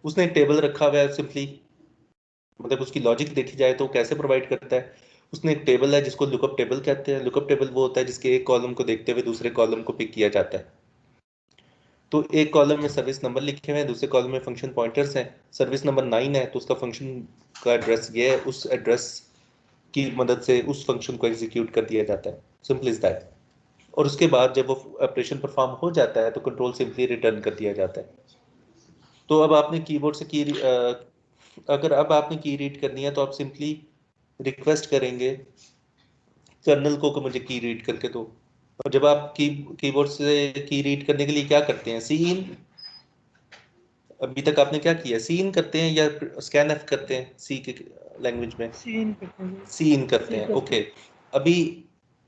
उसने एक टेबल रखा हुआ है सिंपली, मतलब उसकी लॉजिक देखी जाए तो कैसे प्रोवाइड करता है। उसने एक टेबल है जिसको लुकअप टेबल कहते हैं। लुकअप टेबल वो होता है जिसके एक कॉलम को देखते हुए दूसरे कॉलम को पिक किया जाता है। तो एक कॉलम में सर्विस नंबर लिखे हुए हैं, दूसरे कॉलम में फंक्शन पॉइंटर्स हैं। सर्विस नंबर 9 है तो उसका फंक्शन का एड्रेस ये है, उस एड्रेस की मदद से उस फंक्शन को एग्जीक्यूट कर दिया जाता है। Simple is that. और उसके बाद जब वो ऑपरेशन परफॉर्म हो जाता है तो कंट्रोल सिंपली रिटर्न कर दिया जाता है। तो अब आपने कीबोर्ड से अगर अब आपने की रीड करनी है तो आप सिंपली रिक्वेस्ट करेंगे कर्नल को कि मुझे की रीड करके दो। और जब आप कीबोर्ड से की रीड करने के लिए क्या करते हैं? सी इन। अभी तक आपने क्या किया? सी इन करते हैं या स्कैन एफ करते हैं? सी के लैंग्वेज में सीन करते हैं। सी इन करते हैं। ओके, अभी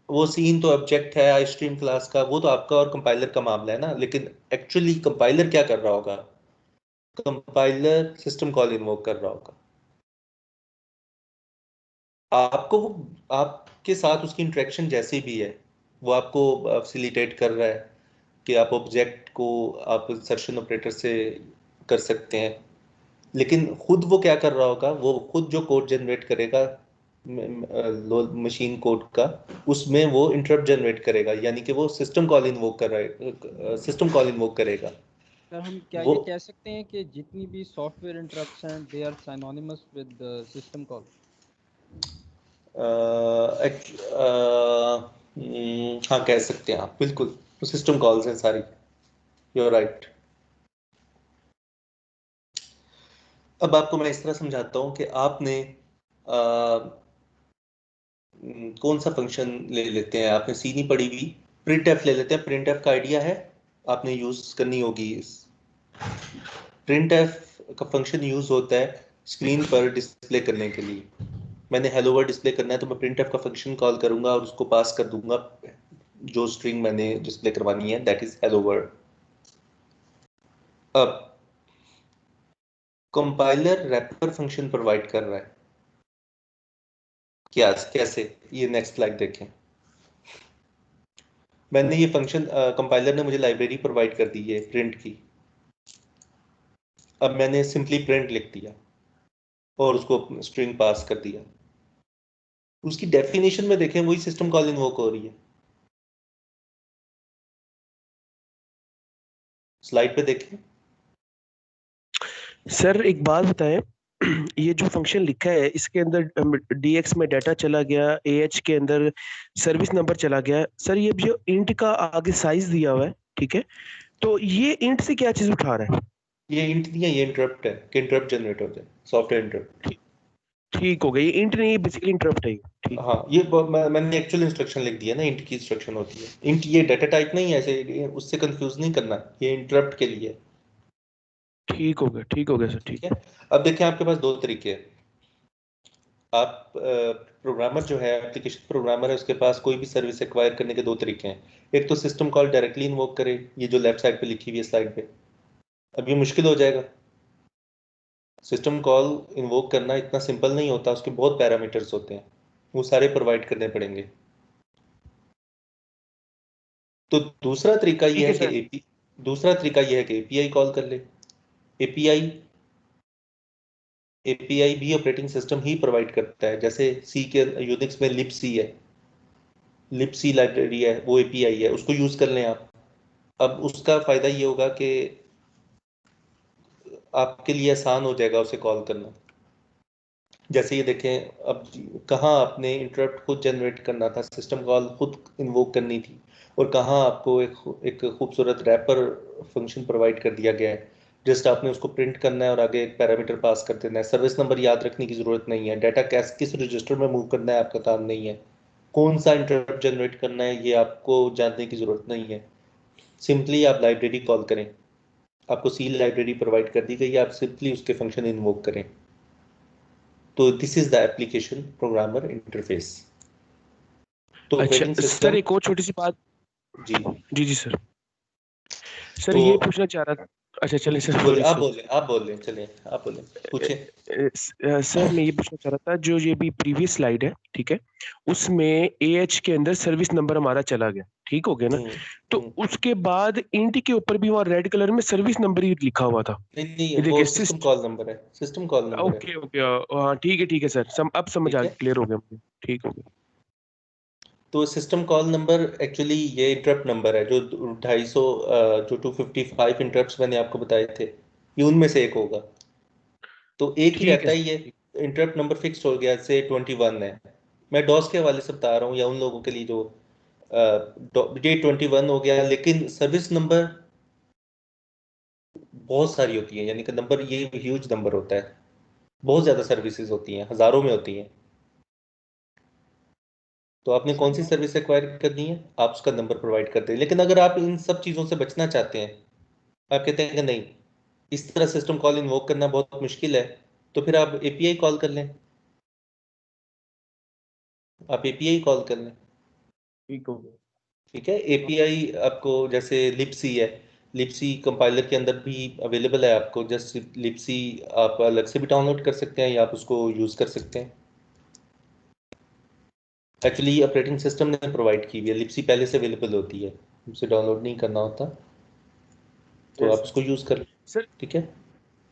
वो सीन तो ऑब्जेक्ट है आई स्ट्रीम क्लास का, वो तो आपका और कंपाइलर का मामला है ना। लेकिन एक्चुअली कंपाइलर क्या कर रहा होगा? कंपाइलर सिस्टम कॉल इन्वोक कर रहा होगा। आपको वो आपके साथ उसकी इंटरेक्शन जैसी भी है वो आपको फैसिलिटेट कर रहा है कि आप ऑब्जेक्ट को आप इंसर्शन ऑपरेटर से कर सकते हैं। लेकिन खुद वो क्या कर रहा होगा? वो खुद जो कोड जनरेट करेगा मशीन कोड का, उसमें वो इंटरप्ट जनरेट करेगा, यानी कि वो सिस्टम कॉल इन्वोक कर रहा है, सिस्टम कॉल इन्वोक करेगा। सर हम क्या वो ये कह सकते हैं कि जितनी भी सॉफ्टवेयर इंटरप्ट्स हैं they are synonymous with system call? हाँ, कह सकते हैं आप, बिल्कुल। सिस्टम कॉल्स हैं सारी। You are right. अब आपको मैं इस तरह समझाता हूँ कि आपने कौन सा फंक्शन ले लेते हैं। आपने सी नहीं पढ़ी हुई, प्रिंट एफ ले लेते हैं। प्रिंट एफ का आइडिया है, आपने यूज करनी होगी। प्रिंट एफ का फंक्शन यूज होता है स्क्रीन पर डिस्प्ले करने के लिए। मैंने हेलो वर्ल्ड डिस्प्ले करना है तो मैं printf का फंक्शन कॉल करूंगा और उसको पास कर दूंगा जो स्ट्रिंग मैंने डिस्प्ले करवानी है, दैट इज हेलो वर्ल्ड। अब कंपाइलर रैपर फंक्शन प्रोवाइड कर रहा है, क्या कैसे, ये नेक्स्ट स्लाइड देखें। मैंने ये फंक्शन कंपाइलर ने मुझे लाइब्रेरी प्रोवाइड कर दी है प्रिंट की। अब मैंने सिंपली प्रिंट लिख दिया और उसको स्ट्रिंग पास कर दिया। उसकी डेफिनेशन में देखें वही सिस्टम कॉल इन्वोक हो रही है। स्लाइड पे देखें। सर एक बात बताएं, ये जो फंक्शन लिखा है इसके अंदर dx में डाटा चला गया, ah के अंदर सर्विस नंबर चला गया। सर ये जो इंट का आगे साइज दिया हुआ है, ठीक है, तो ये इंट से क्या चीज उठा रहा है? ये इंट नहीं है, ये इंटरप्ट है कि इंटरप्ट जनरेट होता है, सॉफ्टवेयर इंटरप्ट। ठीक हो गया, ये इंट नहीं, बेसिकली इंटरप्ट है ये। ठीक, हाँ ये मैंने एक्चुअल इंस्ट्रक्शन लिख दिया ना, इंट की इंस्ट्रक्शन होती है। इंट ये डाटा टाइप नहीं है, ऐसे उससे कंफ्यूज नहीं करना, ये इंटरप्ट के लिए है। ठीक हो गया, ठीक हो गया सर, ठीक ठीक। है। अब देखें आपके पास दो तरीके हैं। आप प्रोग्रामर जो है, एप्लीकेशन प्रोग्रामर है, उसके पास कोई भी सर्विस एक्वायर करने के दो तरीके हैं। एक तो सिस्टम कॉल डायरेक्टली इन्वोक करे, ये जो लेफ्ट साइड पे लिखी हुई है स्लाइड पे। अब ये मुश्किल हो जाएगा, सिस्टम कॉल इन्वोक करना इतना सिंपल नहीं होता, उसके बहुत पैरामीटर्स होते हैं, वो सारे प्रोवाइड करने पड़ेंगे। तो दूसरा तरीका ये है कि एपीआई कॉल कर ले। एपीआई एपीआई भी ऑपरेटिंग सिस्टम ही प्रोवाइड करता है, जैसे सी के यूनिक्स में लिबसी है, लिबसी लाइब्रेरी है, वो एपीआई है, उसको यूज कर लें आप। अब उसका फायदा ये होगा कि आपके लिए आसान हो जाएगा उसे कॉल करना। जैसे ये देखें, अब कहाँ आपने इंटरप्ट खुद जनरेट करना था, सिस्टम कॉल खुद इन्वोक करनी थी, और कहाँ आपको एक खूबसूरत रैपर फंक्शन प्रोवाइड कर दिया गया है। जस्ट आपने उसको प्रिंट करना है और आगे एक पैरामीटर पास कर देना है। सर्विस नंबर याद रखने की जरूरत नहीं है, डाटा किस रजिस्टर में मूव करना है आपका काम नहीं है, कौन सा इंटरप्ट जनरेट करना है ये आपको जानने की जरूरत नहीं है। सिंपली आप लाइब्रेरी कॉल करें, आपको सी लाइब्रेरी प्रोवाइड कर दी गई है, आप सिंपली उसके फंक्शन इन्वोक करें। तो this is the application programmer interface. तो अच्छा ऑपरेटिंग सर, सिस्टम, एक और छोटी सी बात। जी जी जी सर, सर तो ये पूछना चाह रहा था। अच्छा चलिए सर, बोले, सॉरी आप सर। बोले, आप बोले, चलिए आप बोले, पूछे। सर मैं ये पूछना चाह रहा था, जो ये भी प्रीवियस स्लाइड है, ठीक है, उसमें AH के अंदर सर्विस नंबर हमारा चला गया, ठीक हो गया ना? तो उसके बाद इंट के ऊपर भी वहाँ रेड कलर में सर्विस नंबर ही लिखा हुआ था। नहीं नहीं, ये वो देखिए सिस्टम सिस्ट कॉल नंबर है, सिस्टम कॉल नंबर है। ओके ओके, हाँ ठीक है सर, अब समझ ठीक आ है, गया, क्लियर हो गया मुझे, ठीक हो गया। तो सिस्टम कॉल नंबर एक्चुअली ये इंटरप्ट नंबर है, जो 250 जो 255 इंटरप्ट्स मैंने आपको बताए थे, ये उनमें से एक होगा। तो एक ही ठीक है रहता है सर, ये, ठीक। इंटरप्ट नंबर फिक्स हो गया, से 21 है। मैं डॉस के हवाले से बता रहा हूँ, या उन लोगों के लिए जो ये 21 हो गया, लेकिन सर्विस नंबर बहुत सारी होती है, यानी कि नंबर ये ह्यूज नंबर होता है, बहुत ज़्यादा सर्विसेज होती हैं, हज़ारों में होती हैं। तो आपने सर कौन सी सर्विस एक्वायर करनी है, आप उसका नंबर प्रोवाइड करते हैं। लेकिन अगर आप इन सब चीज़ों से बचना चाहते हैं, आप कहते हैं कि नहीं, इस तरह सिस्टम कॉल इन्वोक करना बहुत मुश्किल है, तो फिर आप एपीआई कॉल कर लें, आप एपीआई कॉल कर लें। ठीक हो गया। ठीक है, एपीआई आपको जैसे लिपसी है, लिपसी कंपाइलर के अंदर भी अवेलेबल है, आपको जस्ट लिपसी आप अलग से भी डाउनलोड कर सकते हैं या आप उसको यूज़ कर सकते हैं। एक्चुअली ऑपरेटिंग सिस्टम ने प्रोवाइड की हुई है, लिपसी पहले से अवेलेबल होती है, उसे डाउनलोड नहीं करना होता, तो आप यस उसको यूज़ कर। सर। ठीक है,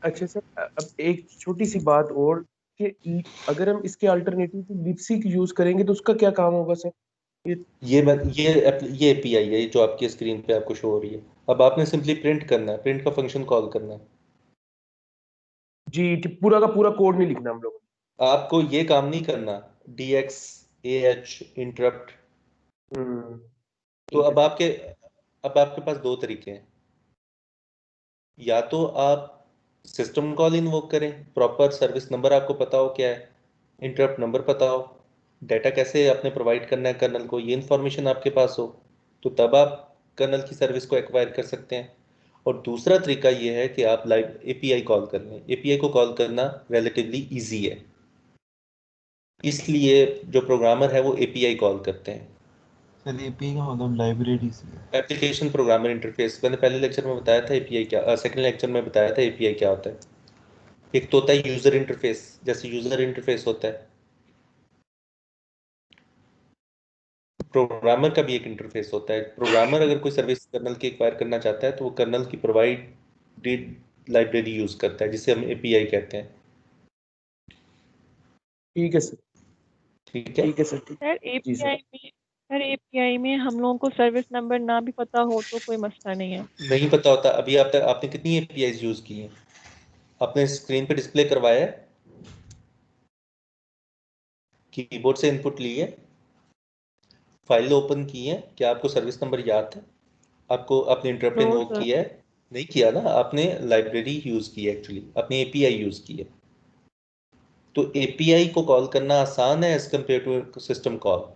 अच्छा सर, अब एक छोटी सी बात और, कि अगर हम इसके अल्टरनेटिव लिपसी यूज करेंगे तो उसका क्या काम होगा सर? ये ये एपीआई है, ये जो आपकी स्क्रीन पे आपको शो हो रही है। अब आपने सिंपली प्रिंट करना है, प्रिंट का फंक्शन कॉल करना है। जी पूरा का पूरा कोड नहीं लिखना हम लोग। आपको ये काम नहीं करना, dx ah इंटरप्ट। तो ठीक है। अब आपके पास दो तरीके हैं, या तो आप सिस्टम कॉल इन्वोक करें, प्रॉपर सर्विस नंबर आपको पता हो क्या है, इंटरप्ट नंबर पता हो, डाटा कैसे आपने प्रोवाइड करना है कर्नल को, ये इन्फॉर्मेशन आपके पास हो, तो तब आप कर्नल की सर्विस को एक्वायर कर सकते हैं। और दूसरा तरीका ये है कि आप लाइव एपीआई कॉल कर लें। एपीआई को कॉल करना रिलेटिवली इजी है, इसलिए जो प्रोग्रामर है वो एपीआई कॉल करते हैं। सर एपीआई का मतलब लाइब्रेरी से है। एप्लीकेशन प्रोग्रामर इंटरफेस, मैंने पहले लेक्चर में बताया था एपीआई क्या, सेकंड लेक्चर में बताया था एपीआई क्या होता है। एक तो होता है यूजर इंटरफेस, जैसे यूजर इंटरफेस होता है, प्रोग्रामर का भी एक इंटरफेस होता है। प्रोग्रामर अगर कोई सर्विस कर्नल की एक्वायर करना चाहता है तो वो कर्नल की प्रोवाइडेड लाइब्रेरी यूज करता है, जिसे हम एपीआई कहते हैं। ठीक है सर, ठीक है, ठीक है सर, ठीक। सर जी सर। एपीआई में हम लोगों को सर्विस नंबर ना भी पता हो तो कोई मसला नहीं है। नहीं पता होता। अभी आप तक आपने कितनी एपीआई यूज की हैं? आपने स्क्रीन पे डिस्प्ले करवाया है, कीबोर्ड से इनपुट ली है, फाइल ओपन की है, क्या आपको सर्विस नंबर याद है? आपको आपने इंटरप्ट नो इन्वोक सर। किया है? नहीं किया ना, आपने लाइब्रेरी यूज की है, एक्चुअली आपने एपीआई यूज की है। तो एपीआई को कॉल करना आसान है as compared to system call.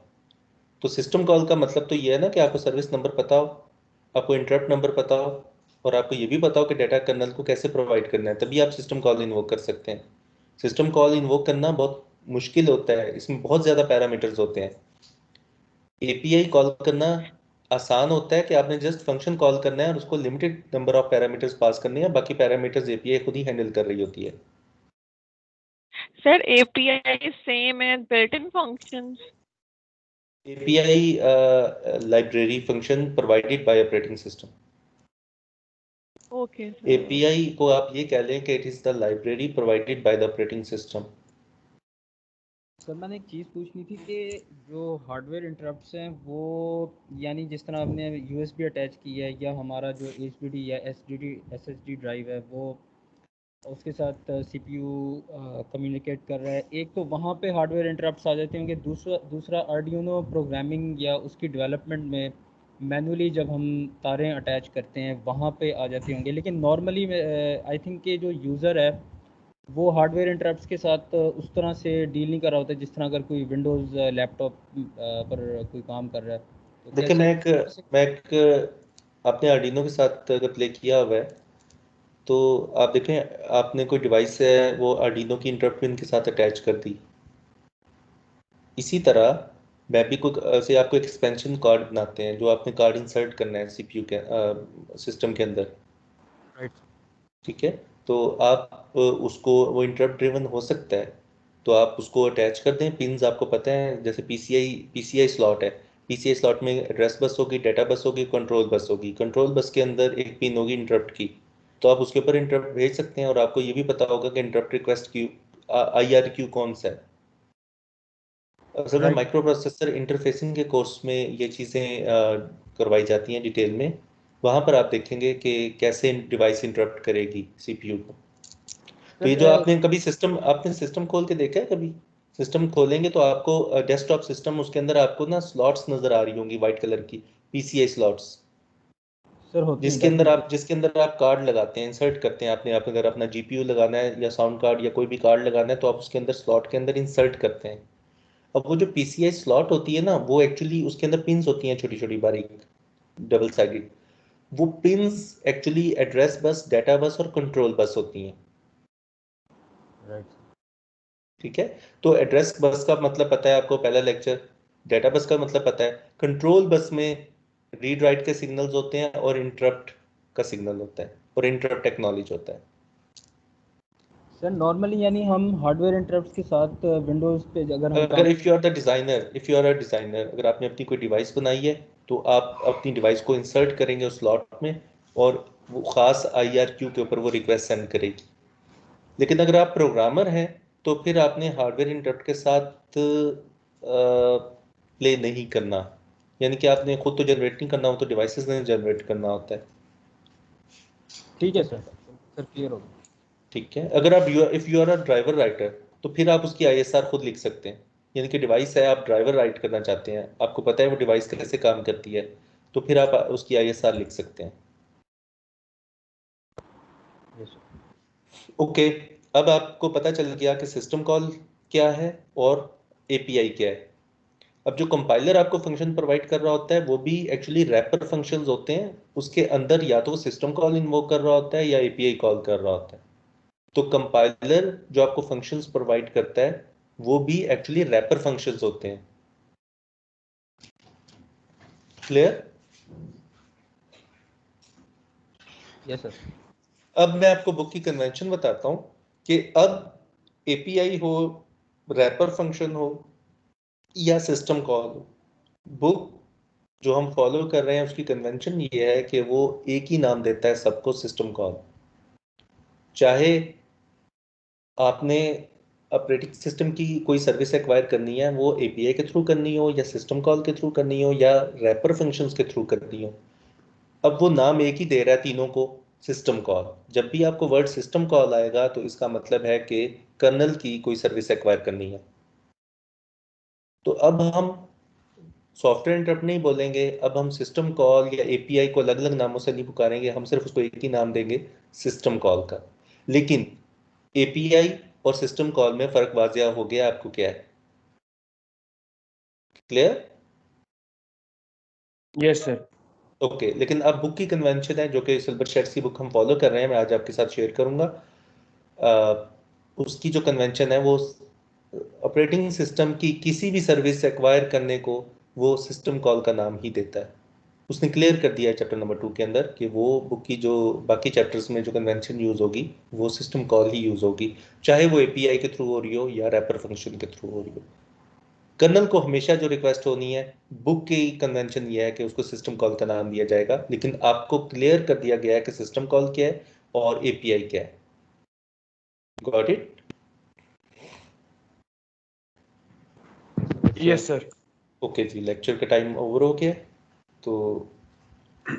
तो सिस्टम कॉल का मतलब तो ये है ना कि आपको सर्विस नंबर पता हो, आपको इंटरप्ट नंबर पता हो, और आपको ये भी पता हो कि डाटा कर्नल को कैसे प्रोवाइड करना है, तभी आप सिस्टम कॉल इन्वोक कर सकते हैं। सिस्टम कॉल इन्वोक करना बहुत मुश्किल होता है, इसमें बहुत ज़्यादा पैरामीटर्स होते हैं। एपीआई कॉल करना आसान होता है कि आपने जस्ट फंक्शन कॉल करना है और उसको limited number of parameters pass करने हैं, बाकी पैरामीटर्स एपीआई खुद ही हैंडल कर रही होती है। Sir API same as built in functions. API library function provided by operating system. Okay sir. API को आप ये कह लें कि it is the library provided by the operating system. Sir मैंने एक चीज़ पूछनी थी कि जो हार्डवेयर इंटरप्ट्स हैं वो, यानी जिस तरह आपने यूएसबी अटैच की है या हमारा जो एचडीडी या एसएसडी ड्राइव है वो उसके साथ सीपीयू कम्युनिकेट कर रहा है, एक तो वहाँ पे हार्डवेयर इंटरप्ट्स आ जाते होंगे, दूसरा आर्डिनो प्रोग्रामिंग या उसकी डेवलपमेंट में मैनुअली जब हम तारें अटैच करते हैं वहाँ पे आ जाते होंगे। लेकिन नॉर्मली आई थिंक कि जो यूज़र है वो हार्डवेयर इंटरप्ट्स के साथ उस तरह से डील नहीं कर रहा होता जिस तरह अगर कोई विंडोज़ लैपटॉप पर कोई काम कर रहा है तो देखिए, कैसे मैं एक आपने आर्डिनो के साथ अगर प्ले किया हुआ है तो आप देखें, आपने कोई डिवाइस है वो आर्डिनो की इंटरप्ट पिन के साथ अटैच कर दी। इसी तरह मैं भी कोई से आपको एक एक्सपेंशन कार्ड बनाते हैं, जो आपने कार्ड इंसर्ट करना है सीपीयू के सिस्टम के अंदर। राइट। ठीक है, तो आप उसको, वो इंटरप्ट ड्रिवन हो सकता है, तो आप उसको अटैच कर दें। पिन्स आपको पता है, जैसे पीसीआई स्लॉट है, पीसीआई स्लॉट में एड्रेस बस होगी, डाटा बस होगी, कंट्रोल बस होगी। कंट्रोल बस के अंदर एक पिन होगी इंटरप्ट की, तो आप उसके ऊपर इंटरप्ट भेज सकते हैं, और आपको ये भी पता होगा कि इंटरप्ट रिक्वेस्ट क्यू IRQ कौन सा है। असल में राइट। माइक्रो प्रोसेसर इंटरफेसिंग के कोर्स में ये चीज़ें करवाई जाती हैं डिटेल में, वहाँ पर आप देखेंगे कि कैसे डिवाइस इंटरप्ट करेगी सीपीयू को। तो ये सर जो आपने सिस्टम खोल के देखा है कभी? सिस्टम खोलेंगे तो आपको डेस्कटॉप सिस्टम, उसके अंदर आपको ना स्लॉट्स नज़र आ रही होंगी वाइट कलर की, पीसीआई स्लॉट्स, सर होती हैं डेफिनेटली। जिसके अंदर आप कार्ड लगाते हैं, इंसर्ट करते हैं। आपने आप अगर अपना जीपीयू लगाना है या साउंड कार्ड या कोई भी कार्ड लगाना है तो आप उसके अंदर स्लॉट के अंदर इंसर्ट करते हैं। अब वो जो पीसीआई स्लॉट होती है ना, वो एक्चुअली उसके अंदर पिंस होती हैं, छोटी छोटी बारीक, डबल साइडेड। वो pins actually address bus, data बस और कंट्रोल बस होती हैं। राइट। ठीक है, तो एड्रेस बस का मतलब पता है आपको, पहला लेक्चर। डाटा बस का मतलब पता है। कंट्रोल बस में रीड राइट के सिग्नल्स होते हैं और इंटरप्ट का सिग्नल होता है, और इंटरप्ट टेक्नोलॉजी होता है। सर नॉर्मली यानी हम हार्डवेयर इंटरप्ट्स के साथ विंडोज़ पे अगर हम अगर काम। If you are a designer, अगर आपने अपनी कोई डिवाइस बनाई है तो आप अपनी डिवाइस को इंसर्ट करेंगे उस स्लॉट में, और वो ख़ास IRQ के ऊपर वो रिक्वेस्ट सेंड करेगी। लेकिन अगर आप प्रोग्रामर हैं तो फिर आपने हार्डवेयर इंटरप्ट के साथ प्ले नहीं करना, यानी कि आपने खुद तो जनरेट नहीं करना, हो तो डिवाइसेस ने जनरेट करना होता है। ठीक ठीक है है, सर, सर क्लियर हो गया। ठीक है। अगर आप if you are a driver writer तो फिर आप उसकी ISR खुद लिख सकते हैं। यानी कि डिवाइस है, आप ड्राइवर राइट करना चाहते हैं, आपको पता है वो डिवाइस कैसे काम करती है, तो फिर आप उसकी ISR लिख सकते हैं। Yes sir. ओके, अब आपको पता चल गया कि सिस्टम कॉल क्या है और API क्या है। अब जो कंपाइलर आपको फंक्शन प्रोवाइड कर रहा होता है वो भी एक्चुअली रैपर फंक्शंस होते हैं, उसके अंदर या तो सिस्टम कॉल इन्वोक कर रहा होता है या एपीआई कॉल कर रहा होता है। तो कंपाइलर जो आपको फंक्शंस प्रोवाइड करता है वो भी एक्चुअली रैपर फंक्शंस होते हैं। क्लियर? Yes sir. अब मैं आपको बुक की कन्वेंशन बताता हूं कि अब एपीआई हो, रैपर फंक्शन हो या सिस्टम कॉल हो, बुक जो हम फॉलो कर रहे हैं उसकी कन्वेंशन ये है कि वो एक ही नाम देता है सबको, सिस्टम कॉल। चाहे आपने ऑपरेटिंग सिस्टम की कोई सर्विस एक्वायर करनी है, वो एपीआई के थ्रू करनी हो या सिस्टम कॉल के थ्रू करनी हो या रैपर फंक्शंस के थ्रू करनी हो, अब वो नाम एक ही दे रहा है तीनों को, सिस्टम कॉल। जब भी आपको वर्ड सिस्टम कॉल आएगा तो इसका मतलब है कि कर्नल की कोई सर्विस एक्वायर करनी है। तो अब हम सॉफ्टवेयर इंटरप्ट नहीं बोलेंगे, अब हम सिस्टम कॉल या एपीआई को अलग अलग नामों से नहीं पुकारेंगे, हम सिर्फ उसको एक ही नाम देंगे, सिस्टम कॉल का। लेकिन एपीआई और सिस्टम कॉल में फर्क वाजिया हो गया आपको क्या है? क्लियर? Yes sir. ओके, लेकिन अब बुक की कन्वेंशन है जो कि सिल्वर शेड्स की बुक हम फॉलो कर रहे हैं, मैं आज आपके साथ शेयर करूंगा। उसकी जो कन्वेंशन है वो ऑपरेटिंग सिस्टम की किसी भी सर्विस एक्वायर करने को वो सिस्टम कॉल का नाम ही देता है। उसने क्लियर कर दिया है चैप्टर नंबर 2 के अंदर कि वो बुक की जो बाकी चैप्टर्स में जो कन्वेंशन यूज होगी वो सिस्टम कॉल ही यूज होगी, चाहे वो एपीआई के थ्रू हो रही हो या रैपर फंक्शन के थ्रू हो रही हो। कर्नल को हमेशा जो रिक्वेस्ट होनी है, बुक की कन्वेंशन ये है कि उसको सिस्टम कॉल का नाम दिया जाएगा, लेकिन आपको क्लियर कर दिया गया है कि सिस्टम कॉल क्या है और एपीआई क्या है। Got it? Yes sir. Okay जी, लेक्चर का टाइम ओवर हो गया। तो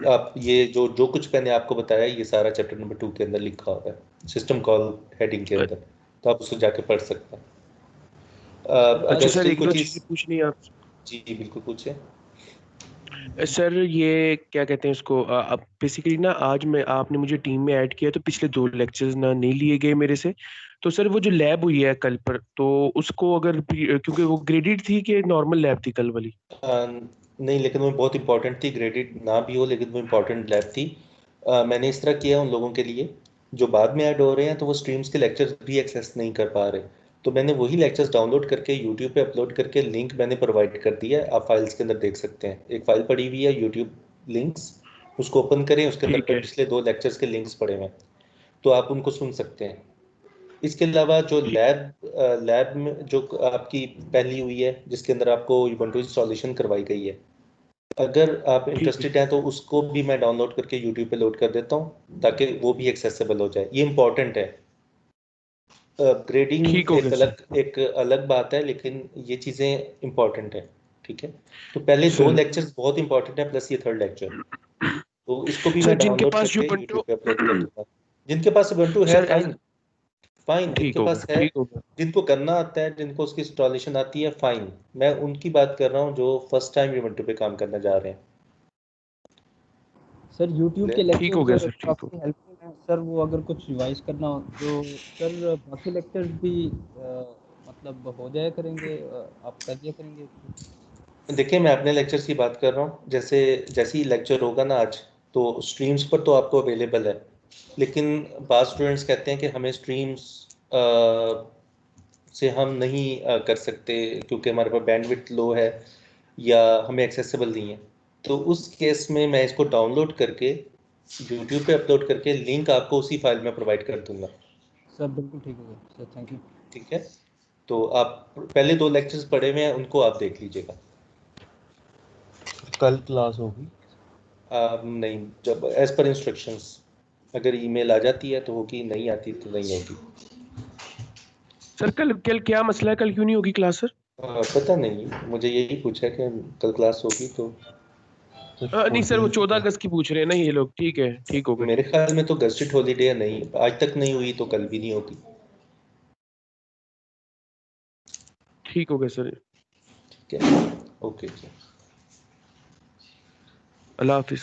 आप ये जो जो कुछ मैंने आपको बताया ये सारा चैप्टर नंबर 2 के अंदर लिखा हुआ है, सिस्टम कॉल हेडिंग के अंदर, तो आप उसको जाके पढ़ सकते हैं। अच्छा अगर सर, स्टिल एक कोई दो चीज, चीजें पूछनी है आपसे। जी बिल्कुल पूछे। सर ये क्या कहते हैं इसको, अब बेसिकली ना आज मैं आपने मुझे टीम में ऐड किया तो पिछले 2 लेक्चर्स ना नहीं लिए गए मेरे से। तो सर वो जो लैब हुई है कल पर, तो उसको अगर क्योंकि वो ग्रेडेड थी कि नॉर्मल लैब थी कल वाली? नहीं, लेकिन वो बहुत इंपॉर्टेंट थी, ग्रेडेड ना भी हो लेकिन वो इंपॉर्टेंट लैब थी। मैंने इस तरह किया उन लोगों के लिए जो बाद में ऐड हो रहे हैं तो वो स्ट्रीम्स के लेक्चर्स भी एक्सेस नहीं कर पा रहे, तो मैंने वही लेक्चर्स डाउनलोड करके यूट्यूब पे अपलोड करके लिंक मैंने प्रोवाइड कर दिया है, आप फाइल्स के अंदर देख सकते हैं। एक फाइल पड़ी हुई है यूट्यूब लिंक्स, उसको ओपन करें, उसके अंदर ठीक है। पिछले 2 लेक्चर्स के लिंक्स पड़े हुए हैं, तो आप उनको सुन सकते हैं। इसके अलावा जो ठीक। लैब में जो आपकी पहली हुई है जिसके अंदर आपको ubuntu इंस्टॉलेशन करवाई गई है, अगर आप ठीक है। इंटरेस्टेड हैं तो उसको भी मैं डाउनलोड करके यूट्यूब पे लोड कर देता हूँ ताकि वो भी एक्सेसिबल हो जाए। ये इंपॉर्टेंट है। ठीक ग्रेडिंग हो गया सर। एक अलग बात है, लेकिन ये चीज़ें इंपॉर्टेंट है। ठीक है, तो पहले 2 सर लेक्चर्स बहुत इंपॉर्टेंट है, प्लस ये 3rd लेक्चर, तो इसको भी सर मैं जिनके डाउनलोड पास करके ubuntu यूट्यूब पे अपलोड कर दूंगा। जिनके पास ubuntu है सर फाइन, फाइन, ठीक जिनके हो पास गया, है, ठीक हो गया। जिनको करना आता है, जिनको उसकी इंस्टॉलेशन आती है, फाइन। मैं उनकी बात कर रहा हूँ जो फर्स्ट टाइम ubuntu पे काम करने जा रहे हैं। सर यूट्यूब के Clear? ठीक हो लेक्चर्स गया सर, ठीक हो काफ़ी हेल्पफुल हैं सर, वो अगर कुछ रिवाइज करना हो तो सर बाकी लेक्चर्स भी मतलब हो जाया करेंगे, आप कर दिया करेंगे। देखिए, मैं अपने लेक्चर्स की बात कर रहा हूँ, जैसे जैसे ही लेक्चर होगा ना आज, तो स्ट्रीम्स पर तो आपको अवेलेबल है, लेकिन बाद स्टूडेंट्स कहते हैं कि हमें स्ट्रीम्स से हम नहीं कर सकते क्योंकि हमारे पास बैंडविड्थ लो है या हमें एक्सेसिबल नहीं है। तो उस केस में मैं इसको डाउनलोड करके यूट्यूब पे अपलोड करके लिंक आपको उसी फाइल में प्रोवाइड कर दूंगा। सर बिल्कुल ठीक हो गया सर, थैंक यू। ठीक है, तो आप पहले 2 लेक्चर्स पढ़े हुए हैं उनको आप देख लीजिएगा। कल क्लास होगी? नहीं, जब एज पर इंस्ट्रक्शंस, अगर ईमेल आ जाती है तो होगी, नहीं आती तो नहीं होगी। सर कल कल क्या मसला है, कल क्यों नहीं होगी क्लास सर? पता नहीं, मुझे यही पूछा कि कल क्लास होगी तो नहीं सर, वो 14 14 को। अगस्त की पूछ रहे हैं ना ये लोग। ठीक है, ठीक हो गया, मेरे ठीक हो ख्याल में तो गजटेड हॉलीडे है, नहीं आज तक नहीं हुई तो कल भी नहीं होगी। ठीक हो गया सर। ठीक है, ओके जी। अल्लाह हाफिज।